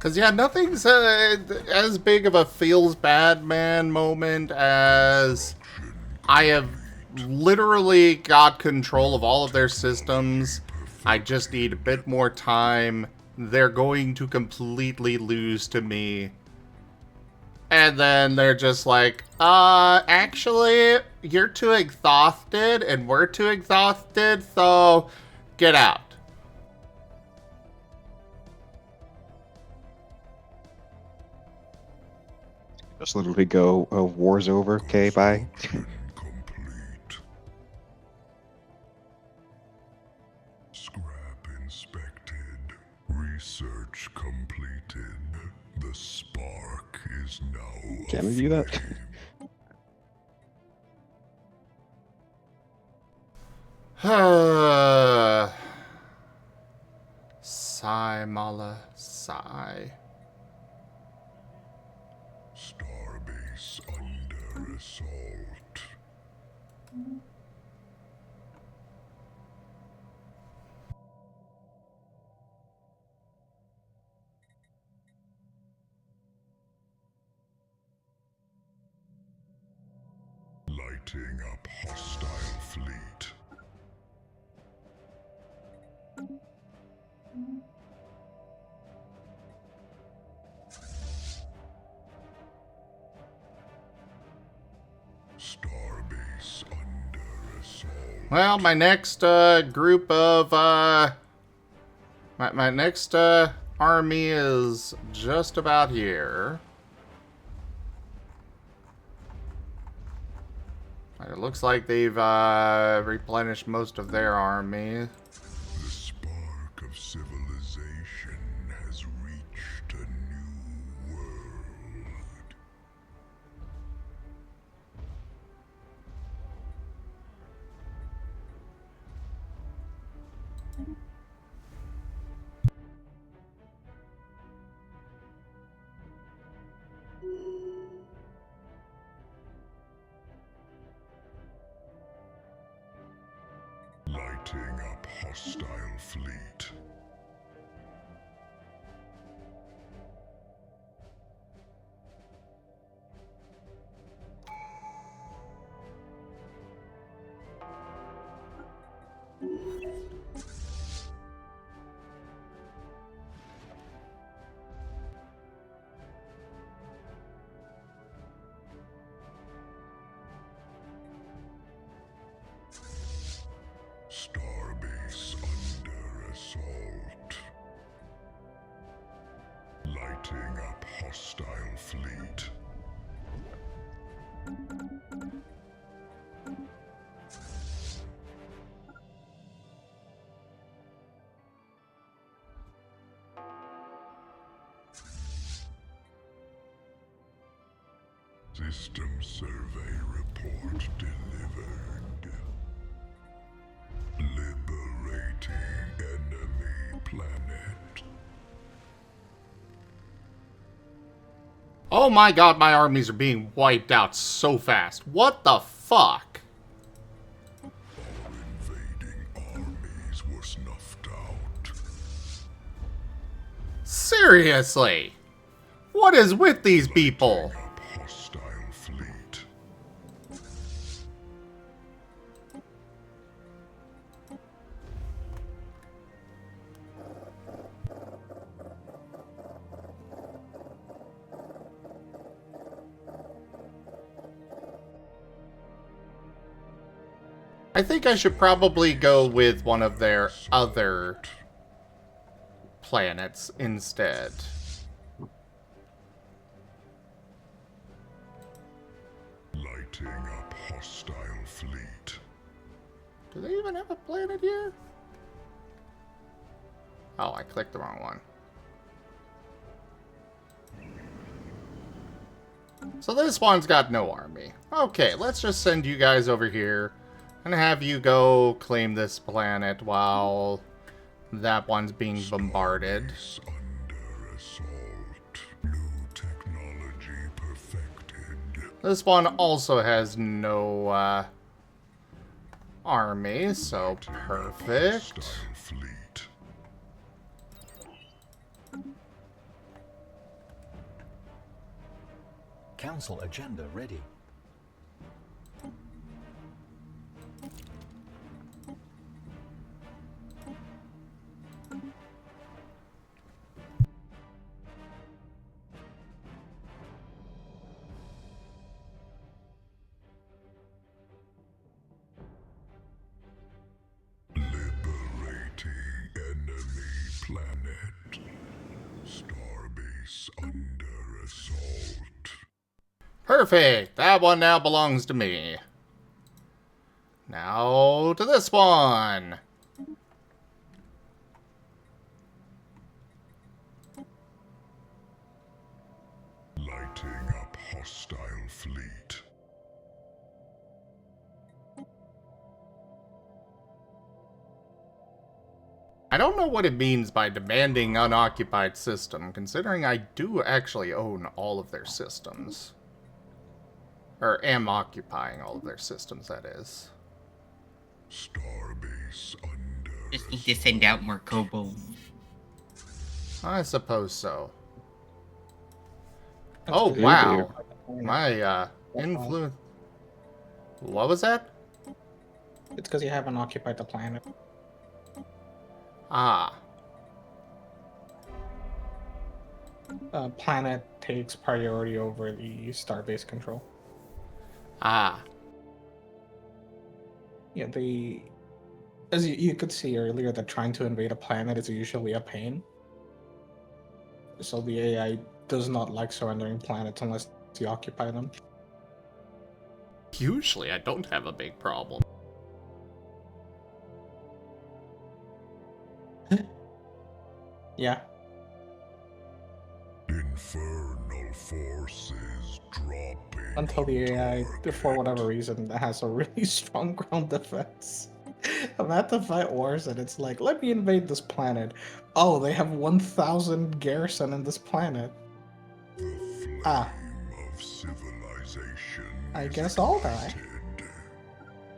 Because, yeah, nothing's as big of a feels bad man moment as I have literally got control of all of their systems. I just need a bit more time. They're going to completely lose to me. And then they're just like, actually, you're too exhausted and we're too exhausted, so get out. Just literally go, war's over, okay, bye. Complete. Scrap inspected. Research completed. The spark is now Can we do that? Sigh, Mala, sigh. Starbase under assault. Lighting up hostile fleet. Starbase under assault. Well, my next group of my next army is just about here. It looks like they've replenished most of their army. The spark of civilization has reached a new world. Lighting up hostile fleet. Starbase under assault. Lighting up hostile fleet. System survey report delivered. Liberating enemy planet. Oh my god, my armies are being wiped out so fast. What the fuck? All invading armies were snuffed out. Seriously? What is with these people? Up hostile fleet. I think I should probably go with one of their other planets instead. Lighting up hostile fleet. Do they even have a planet here? Oh, I clicked the wrong one. So this one's got no army. Okay, let's just send you guys over here and have you go claim this planet while that one's being bombarded. Starbase under assault. New technology perfected. This one also has no army, so perfect. Hostile fleet. Council agenda ready. Liberating enemy planet. Starbase under assault. Perfect. That one now belongs to me. Now to this one. Lighting up hostile fleet. I don't know what it means by demanding unoccupied system, considering I do actually own all of their systems. Or am occupying all of their systems, that is. Starbase under Just need to send out more kobolds. I suppose so. That's Oh, good. wow. My, influence... What was that? It's because you haven't occupied the planet. Ah. Planet takes priority over the starbase control. Ah. Yeah, as you could see earlier, that trying to invade a planet is usually a pain. So the AI does not like surrendering planets unless you occupy them. Usually I don't have a big problem. Yeah. infernal forces dropping. Until the AI, target. for whatever reason, has a really strong ground defense. I've had to fight wars and it's like, let me invade this planet. Oh, they have 1,000 garrison in this planet. The flame Ah. of civilization. I is guess I'll die.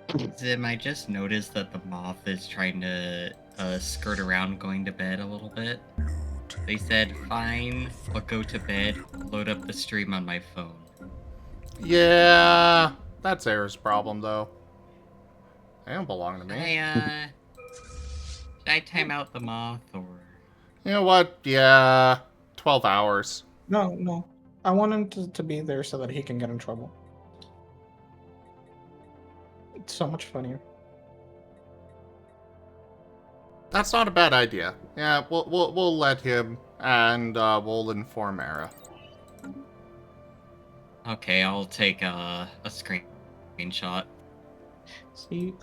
ignited. Zim, I just noticed that the moth is trying to skirt around going to bed a little bit. They said, fine, I'll go to bed, load up the stream on my phone. Yeah, that's Air's problem, though. They don't belong to me. Should I time out the moth, or... You know what? Yeah, 12 hours. No. I want him to be there so that he can get in trouble. It's so much funnier. That's not a bad idea. Yeah, we'll let him, and we'll inform Era. Okay, I'll take a screenshot. See,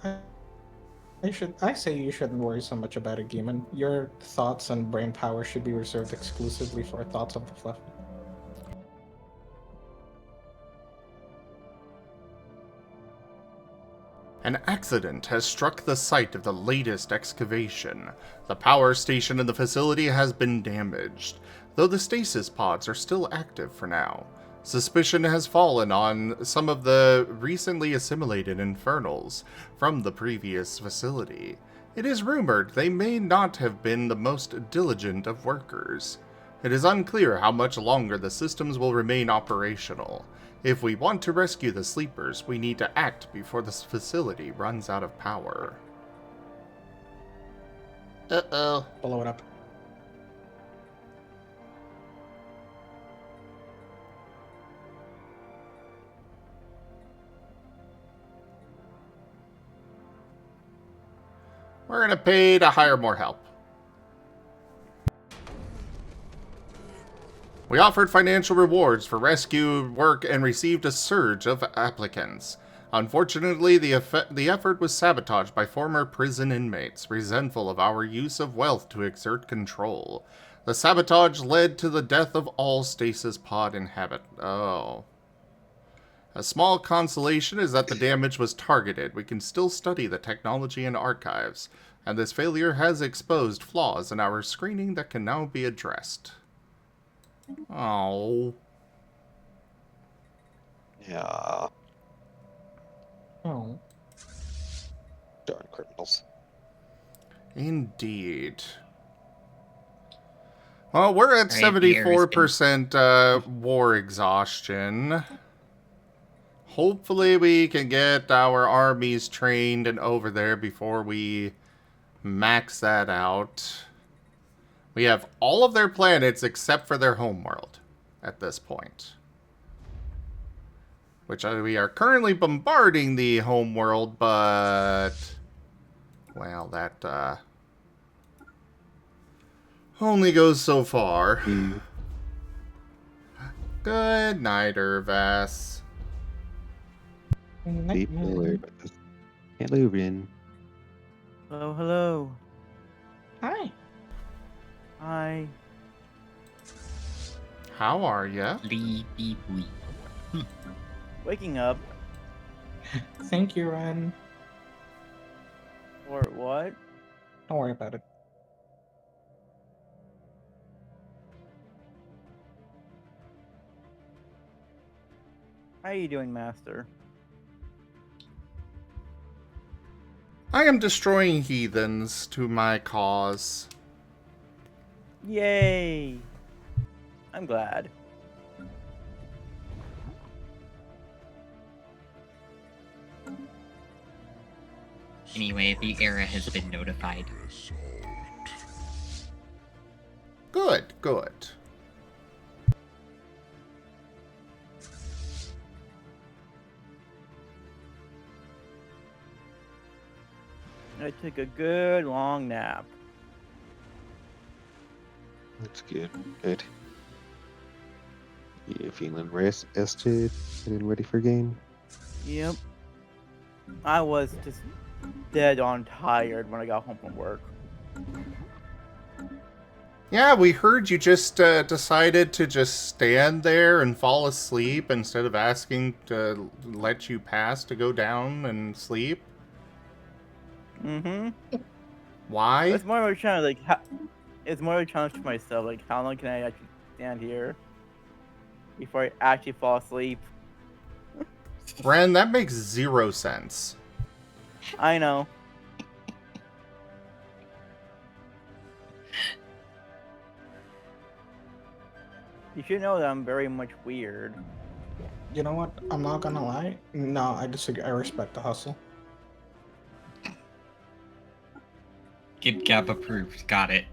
I say you shouldn't worry so much about it, Geeman. Your thoughts and brain power should be reserved exclusively for thoughts of the fluff. An accident has struck the site of the latest excavation. The power station in the facility has been damaged, though the stasis pods are still active for now. Suspicion has fallen on some of the recently assimilated infernals from the previous facility. It is rumored they may not have been the most diligent of workers. It is unclear how much longer the systems will remain operational. If we want to rescue the sleepers, we need to act before this facility runs out of power. Uh-oh. Blow it up. We're gonna pay to hire more help. We offered financial rewards for rescue work and received a surge of applicants. Unfortunately, the effort was sabotaged by former prison inmates, resentful of our use of wealth to exert control. The sabotage led to the death of all stasis pod inhabitants. Oh. A small consolation is that the damage was targeted. We can still study the technology and archives, and this failure has exposed flaws in our screening that can now be addressed. Oh. Yeah. Oh. Darn criminals. Indeed. Well, we're at Right, the air has been- 74% war exhaustion. Hopefully we can get our armies trained and over there before we max that out. We have all of their planets except for their homeworld at this point. Which we are currently bombarding the homeworld, but... well, that only goes so far. Good night, Irvas. People are hello, Rin. Oh, hello. Hi. Hi. How are ya? Sleepy boy. Waking up. Thank you, Ren. Or what? Don't worry about it. How are you doing, Master? I am destroying heathens to my cause. Yay! I'm glad. Anyway, the era has been notified. Good, good. I took a good long nap. That's good. Good. You feeling rested and ready for game? Yep. I was just dead on tired when I got home from work. Yeah, we heard you just decided to just stand there and fall asleep instead of asking to let you pass to go down and sleep. Mm-hmm. Why? It's more of a challenge, like, it's more of a challenge to myself, like, how long can I actually stand here before I actually fall asleep? Ren, that makes 0 sense. I know. You should know that I'm very much weird. You know what? I'm not gonna lie. No, I disagree. I respect the hustle. Kid Gap approved. Got it.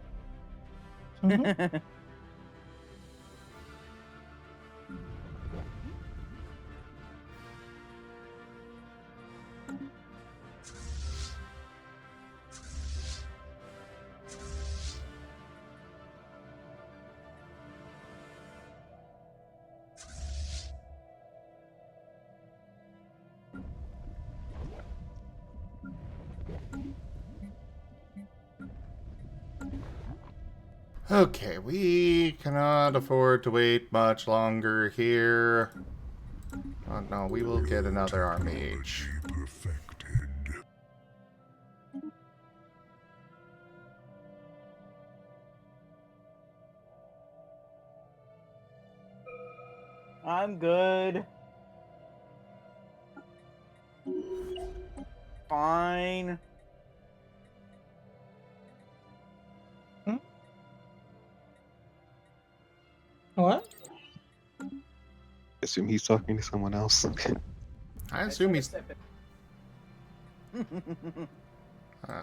Okay, we cannot afford to wait much longer here. Oh no, we will get another Armage. Perfected. I'm good. Fine. What? Assume he's talking to someone else. I assume he's...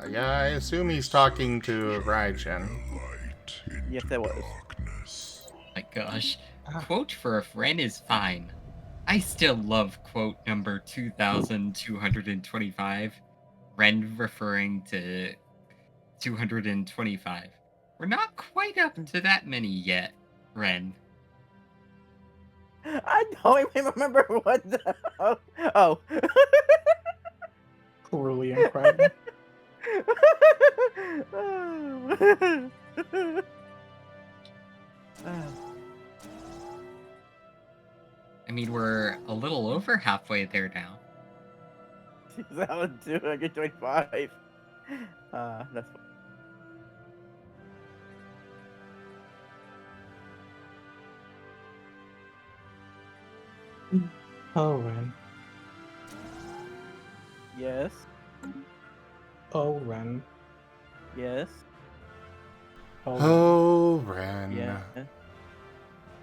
yeah, I assume he's talking to Raijin. Light into Yes, I was. darkness. My gosh. Ah. Quote for a friend is fine. I still love quote number 2225. Ren referring to 225. We're not quite up to that many yet, Ren. I don't even remember what the... Oh. Cruelly incredible. I mean, we're a little over halfway there now. 2,225. That's Oh, Ren. Yes. Oh, Ren. Yes. Oh, Ren. Yeah.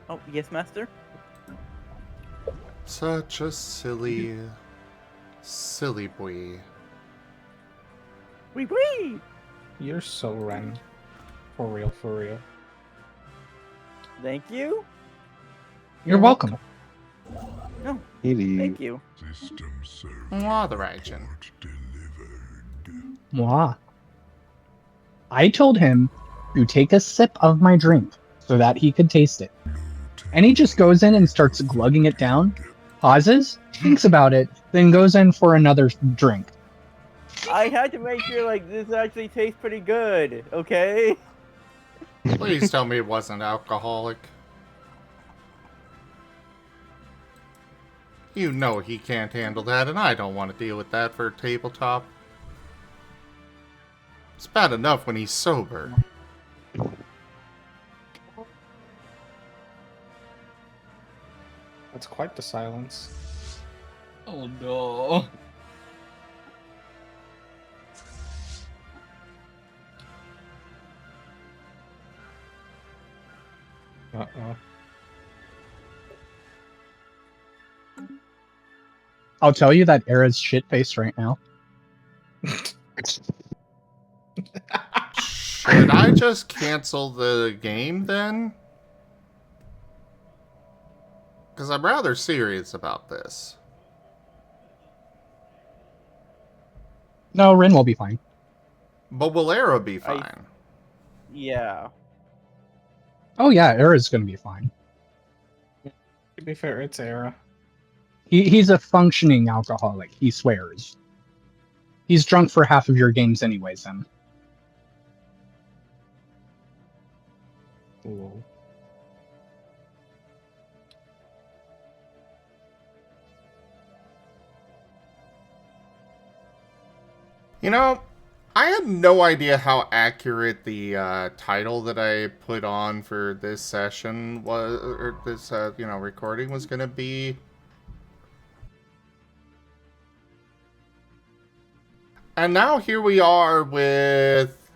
Oh, yes, master? Such a silly, silly boy. Wee wee! You're so Ren. For real, for real. Thank you. You're welcome. No, Maybe. thank you. System server Authorization. report delivered. Mwah. I told him to take a sip of my drink so that he could taste it. And he just goes in and starts glugging it down, pauses, thinks about it, then goes in for another drink. I had to make sure, like, this actually tastes pretty good, okay? Please tell me it wasn't alcoholic. You know he can't handle that, and I don't want to deal with that for a tabletop. It's bad enough when he's sober. That's quite the silence. Oh no. Uh-oh. I'll tell you that Era's shit-faced right now. Should I just cancel the game then? Because I'm rather serious about this. No, Rin will be fine. But will Era be fine? Yeah. Oh yeah, Era's gonna be fine. To be fair, it's Era. He's a functioning alcoholic. He swears. He's drunk for half of your games anyways, then. Ooh. You know, I had no idea how accurate the title that I put on for this session was, or this, recording was going to be. And now here we are with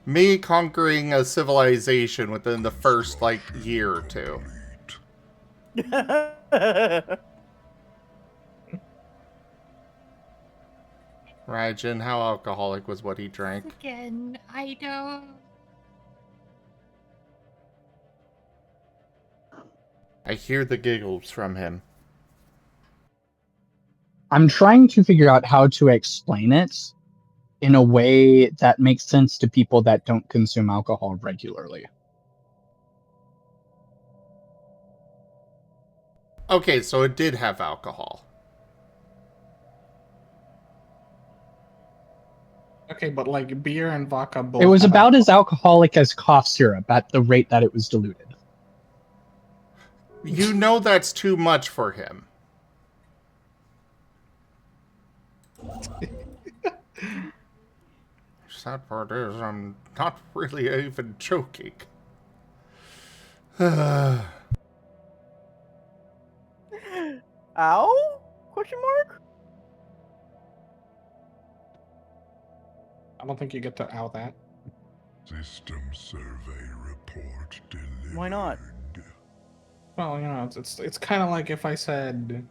me conquering a civilization within the first, year or two. Raijin, how alcoholic was what he drank? Again, I don't. I hear the giggles from him. I'm trying to figure out how to explain it in a way that makes sense to people that don't consume alcohol regularly. Okay, so it did have alcohol. Okay, but like beer and vodka both. It was have about as alcoholic as cough syrup at the rate that it was diluted. You know that's too much for him. Sad part is, I'm not really even joking. Ow? Question mark? I don't think you get to out that. System survey report delivered. Why not? Well, you know, it's kind of like if I said,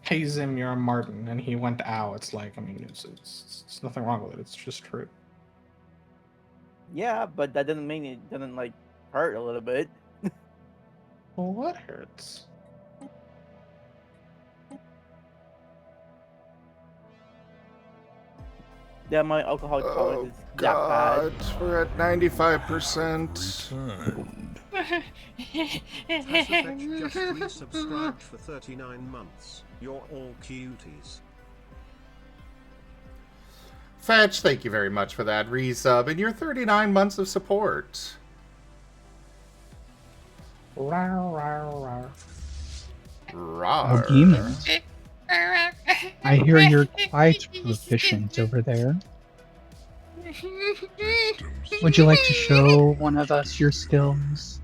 "Hey Zim, you're a Marten," and he went ow. It's like, I mean, it's nothing wrong with it. It's just true. Yeah, but that doesn't mean it doesn't, like, hurt a little bit. Well, what hurts? Yeah, my alcoholic tolerance is that God, bad. we're at 95%. Mass Effect just resubscribed for 39 months. You're all cuties. Fetch, thank you very much for that resub and your 39 months of support. Rawr, rawr, rawr. Rawr. Oh, demons. I hear you're quite proficient over there. Would you like to show one of us your skills?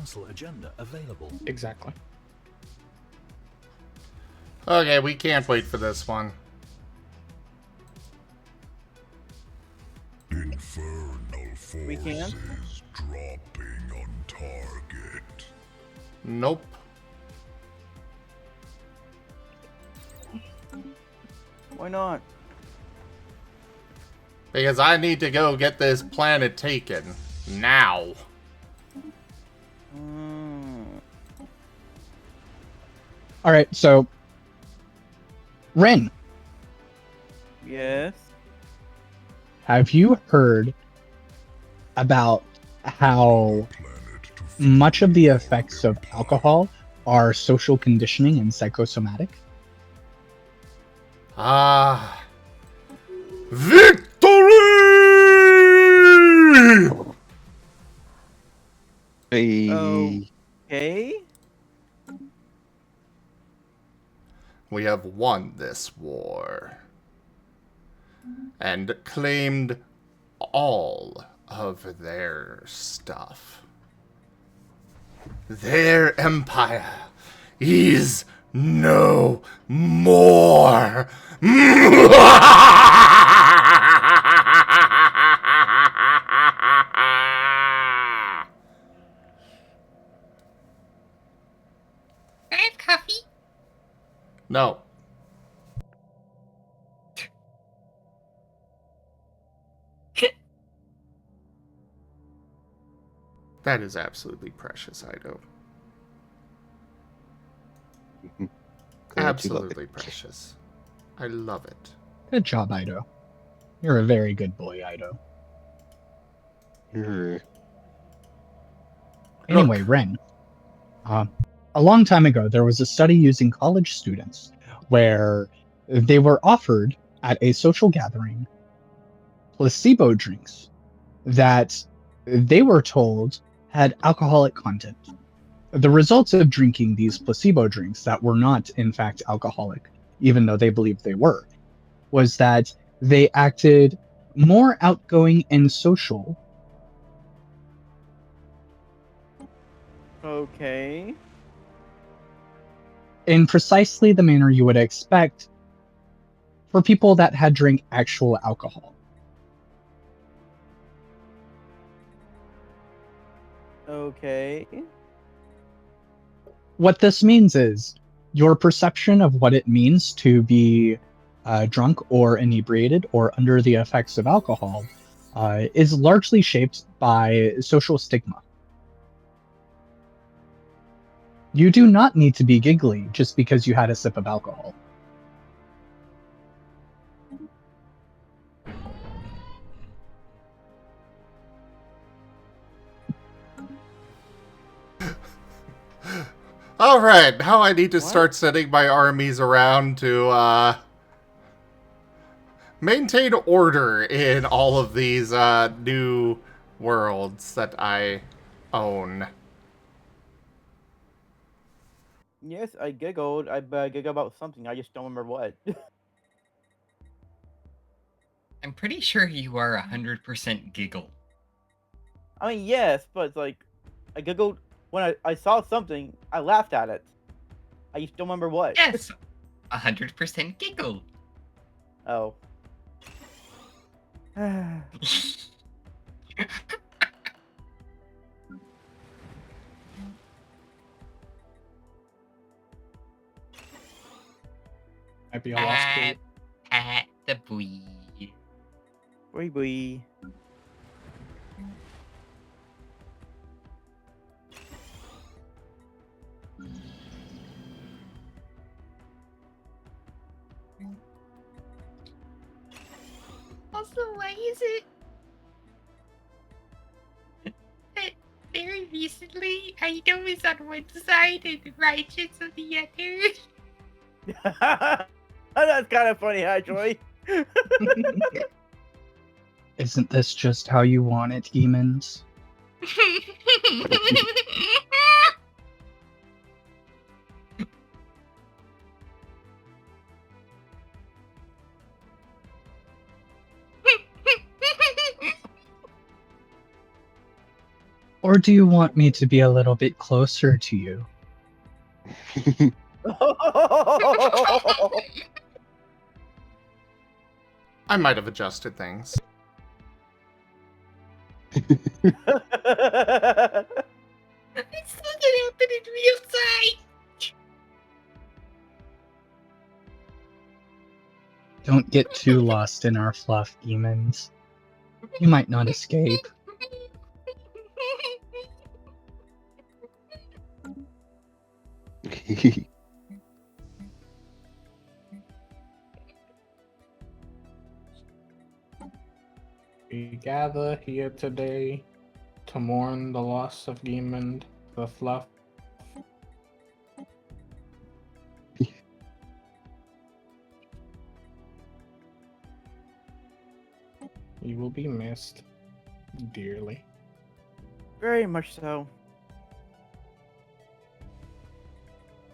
Council agenda available. Exactly. Okay, we can't wait for this one. Infernal We can? forces dropping on target. Nope. Why not? Because I need to go get this planet taken. Now. All right, so Ren, Yes. have you heard about how much of the effects of alcohol are social conditioning and psychosomatic? Ah. Victory! Hey. Okay. We have won this war. And claimed all of their stuff. Their empire is no more. I have coffee. No. That is absolutely precious, Ido. Glad you love Absolutely it. precious. I love it. Good job, Ido. You're a very good boy, Ido. Anyway, Ren. A long time ago, there was a study using college students where they were offered at a social gathering placebo drinks that they were told had alcoholic content. The results of drinking these placebo drinks that were not, in fact, alcoholic, even though they believed they were, was that they acted more outgoing and social. Okay. In precisely the manner you would expect for people that had drank actual alcohol. Okay. What this means is your perception of what it means to be drunk or inebriated or under the effects of alcohol is largely shaped by social stigma. You do not need to be giggly just because you had a sip of alcohol. Alright, now I need to start sending my armies around to, maintain order in all of these, new worlds that I own. Yes, I giggled. I giggled about something. I just don't remember what. I'm pretty sure you are 100% giggle. I mean, yes, but it's like I giggled when I saw something. I laughed at it. I just don't remember what. Yes, 100% giggle. Oh. Might be a lost clue. Pat the boy. Boy, boy. Also, why is it that very recently Ido is on one side and Righteous on the other? That's kind of funny, actually. Isn't this just how you want it, demons? Or do you want me to be a little bit closer to you? I might have adjusted things. It's not gonna happen in real time. Don't get too lost in our fluff, demons. You might not escape. We gather here today to mourn the loss of Demon, the fluff. You will be missed dearly. Very much so.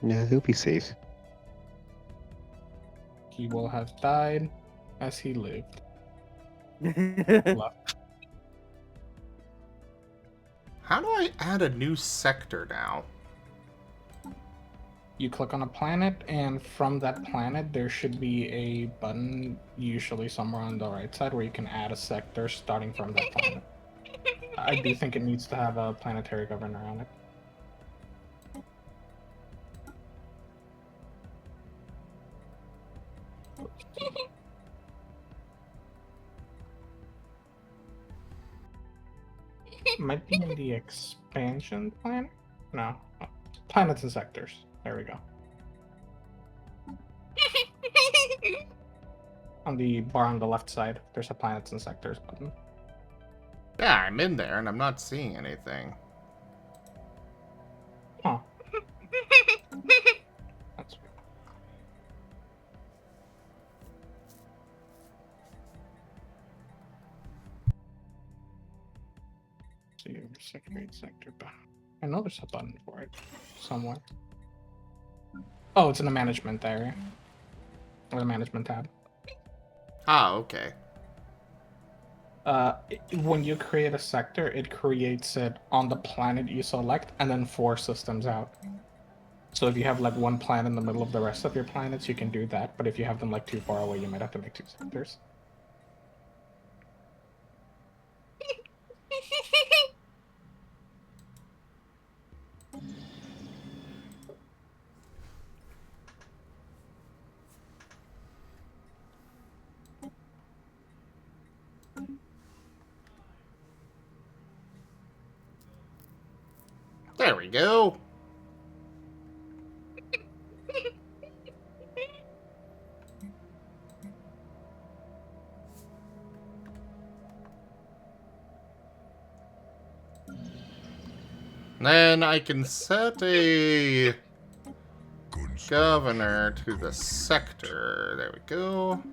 Yeah, he'll be safe. He will have died as he lived. Fluff. How do I add a new sector now? You click on a planet, and from that planet, there should be a button, usually somewhere on the right side, where you can add a sector starting from that planet. I do think it needs to have a planetary governor on it. Might be in the expansion planet? No. Planets and sectors. There we go. On the bar on the left side, there's a planets and sectors button. Yeah, I'm in there and I'm not seeing anything. Huh. That's weird. See, sector sector. I know there's a button for it somewhere. Oh, it's in the management area. Or the management tab. Ah, okay. When you create a sector, it creates it on the planet you select and then 4 systems out. So if you have like one planet in the middle of the rest of your planets, you can do that. But if you have them like too far away, you might have to make 2 sectors. There we go. Then I can set a governor to the sector. There we go.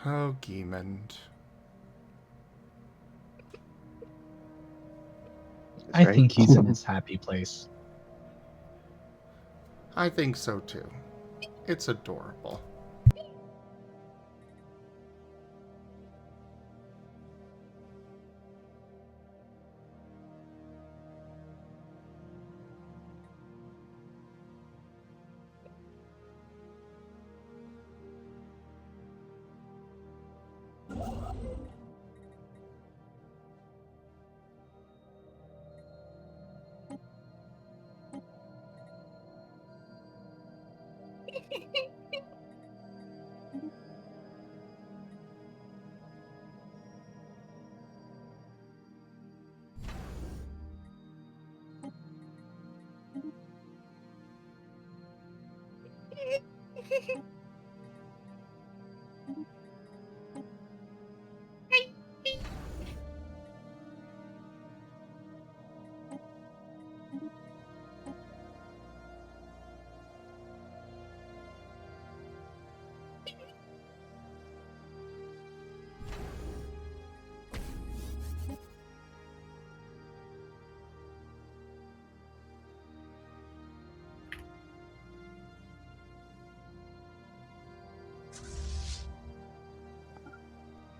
Oh, Giemond. I think he's in his happy place. I think so too. It's adorable.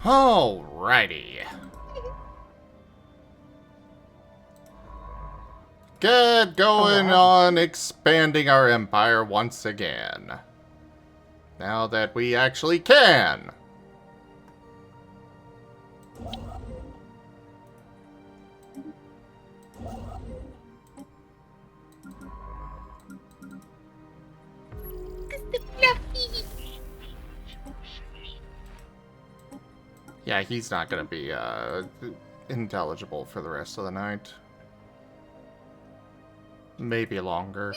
Alrighty. Get going on expanding our empire once again. Now that we actually can. Yeah, he's not gonna be intelligible for the rest of the night. Maybe longer.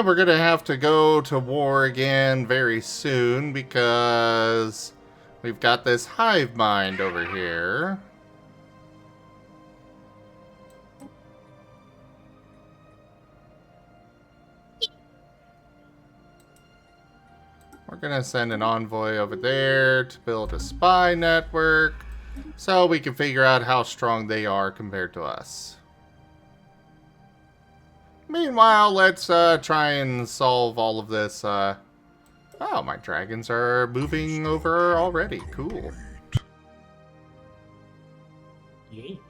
We're gonna have to go to war again very soon because we've got this hive mind over here. We're gonna send an envoy over there to build a spy network so we can figure out how strong they are compared to us. Meanwhile, let's try and solve all of this. Oh, my dragons are moving over already. Cool. Yay.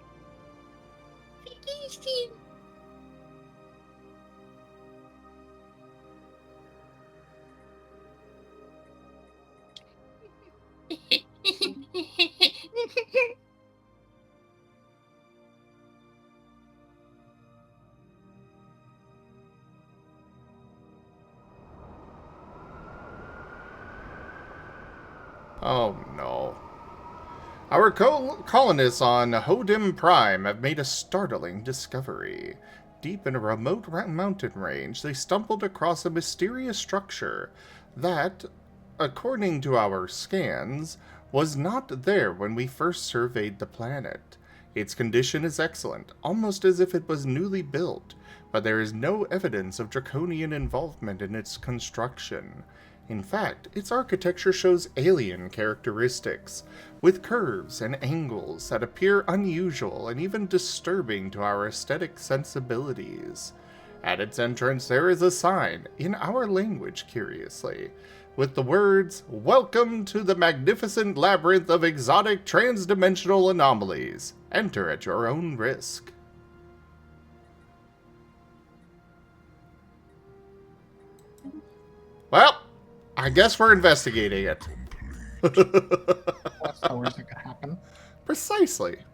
Oh no. Our colonists on Hodim Prime have made a startling discovery. Deep in a remote mountain range, they stumbled across a mysterious structure that, according to our scans, was not there when we first surveyed the planet. Its condition is excellent, almost as if it was newly built, but there is no evidence of draconian involvement in its construction. In fact, its architecture shows alien characteristics, with curves and angles that appear unusual and even disturbing to our aesthetic sensibilities. At its entrance there is a sign, in our language curiously, with the words, "Welcome to the magnificent labyrinth of exotic transdimensional anomalies. Enter at your own risk." Well, I guess we're investigating it. What's the worst that could happen? Precisely.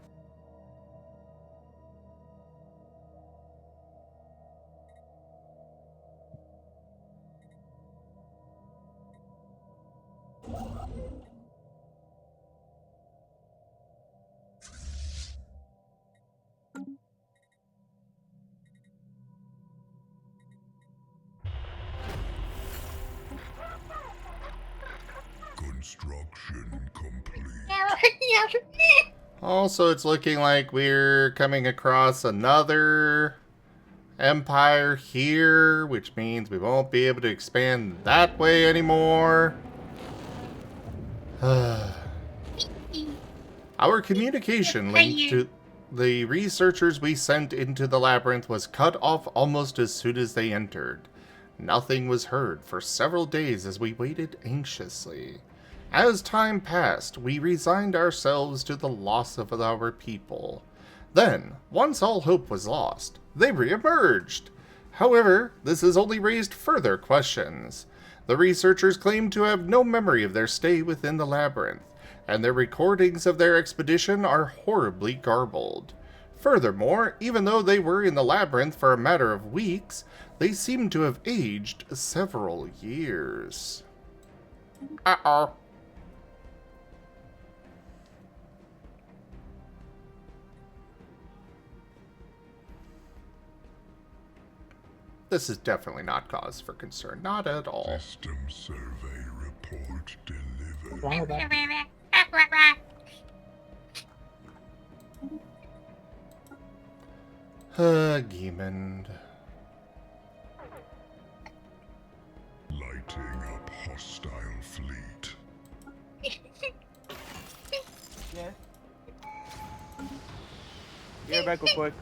Construction complete. Also, it's looking like we're coming across another empire here, which means we won't be able to expand that way anymore. Our communication link to the researchers we sent into the labyrinth was cut off almost as soon as they entered. Nothing was heard for several days as we waited anxiously. As time passed, we resigned ourselves to the loss of our people. Then, once all hope was lost, they re-emerged. However, this has only raised further questions. The researchers claim to have no memory of their stay within the labyrinth, and their recordings of their expedition are horribly garbled. Furthermore, even though they were in the labyrinth for a matter of weeks, they seem to have aged several years. Uh-oh. This is definitely not cause for concern. Not at all. System survey report delivered. What's wrong with that? Giemond. Lighting up hostile fleet. Yeah. Yeah, back real quick.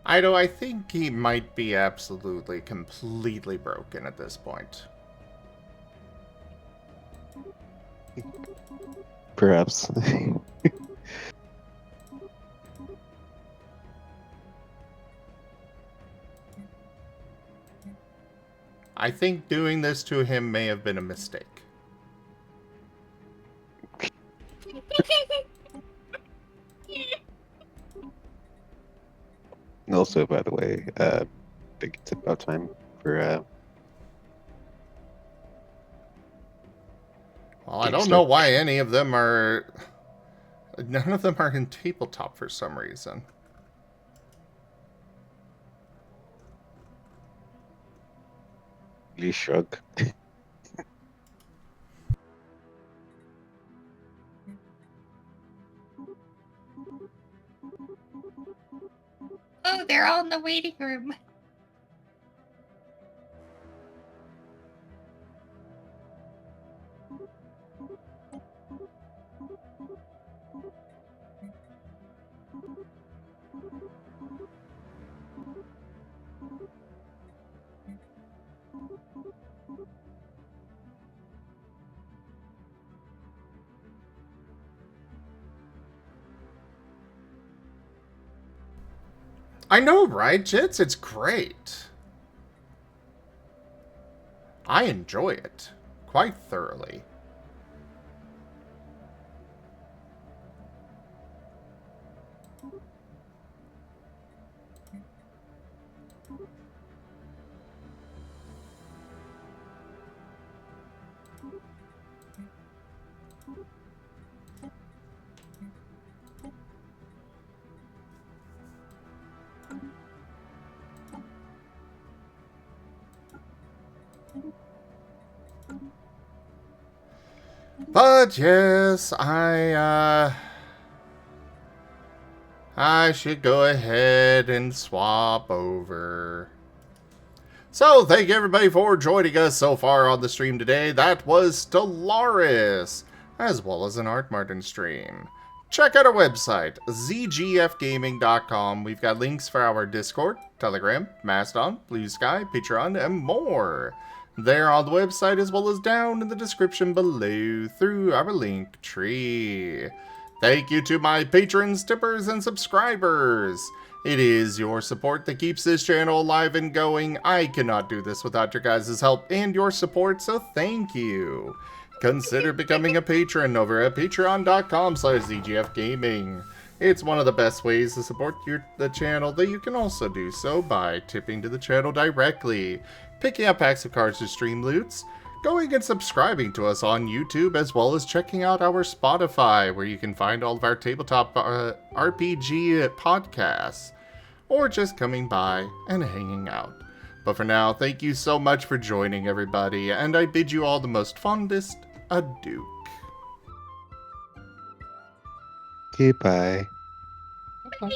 I think he might be absolutely, completely broken at this point. Perhaps. I think doing this to him may have been a mistake. Also, by the way, I think it's about time for Well, I don't know why any of them are... None of them are in tabletop for some reason. Lee Shrug. Oh, they're all in the waiting room. I know, right, Jits? It's great. I enjoy it quite thoroughly. But yes, I should go ahead and swap over. So, thank you everybody for joining us so far on the stream today. That was Stellaris, as well as an Marten stream. Check out our website, zgfgaming.com. We've got links for our Discord, Telegram, Mastodon, Blue Sky, Patreon, and more. There on the website, as well as down in the description below through our link tree. Thank you to my patrons, tippers, and subscribers. It is your support that keeps this channel alive and going. I cannot do this without your guys' help and your support, so thank you. Consider becoming a patron over at patreon.com/zgfgaming. It's one of the best ways to support the channel, though you can also do so by tipping to the channel directly, picking up packs of cards to stream loots, going and subscribing to us on YouTube, as well as checking out our Spotify, where you can find all of our tabletop RPG podcasts, or just coming by and hanging out. But for now, thank you so much for joining, everybody, and I bid you all the most fondest adieu. Goodbye. Bye.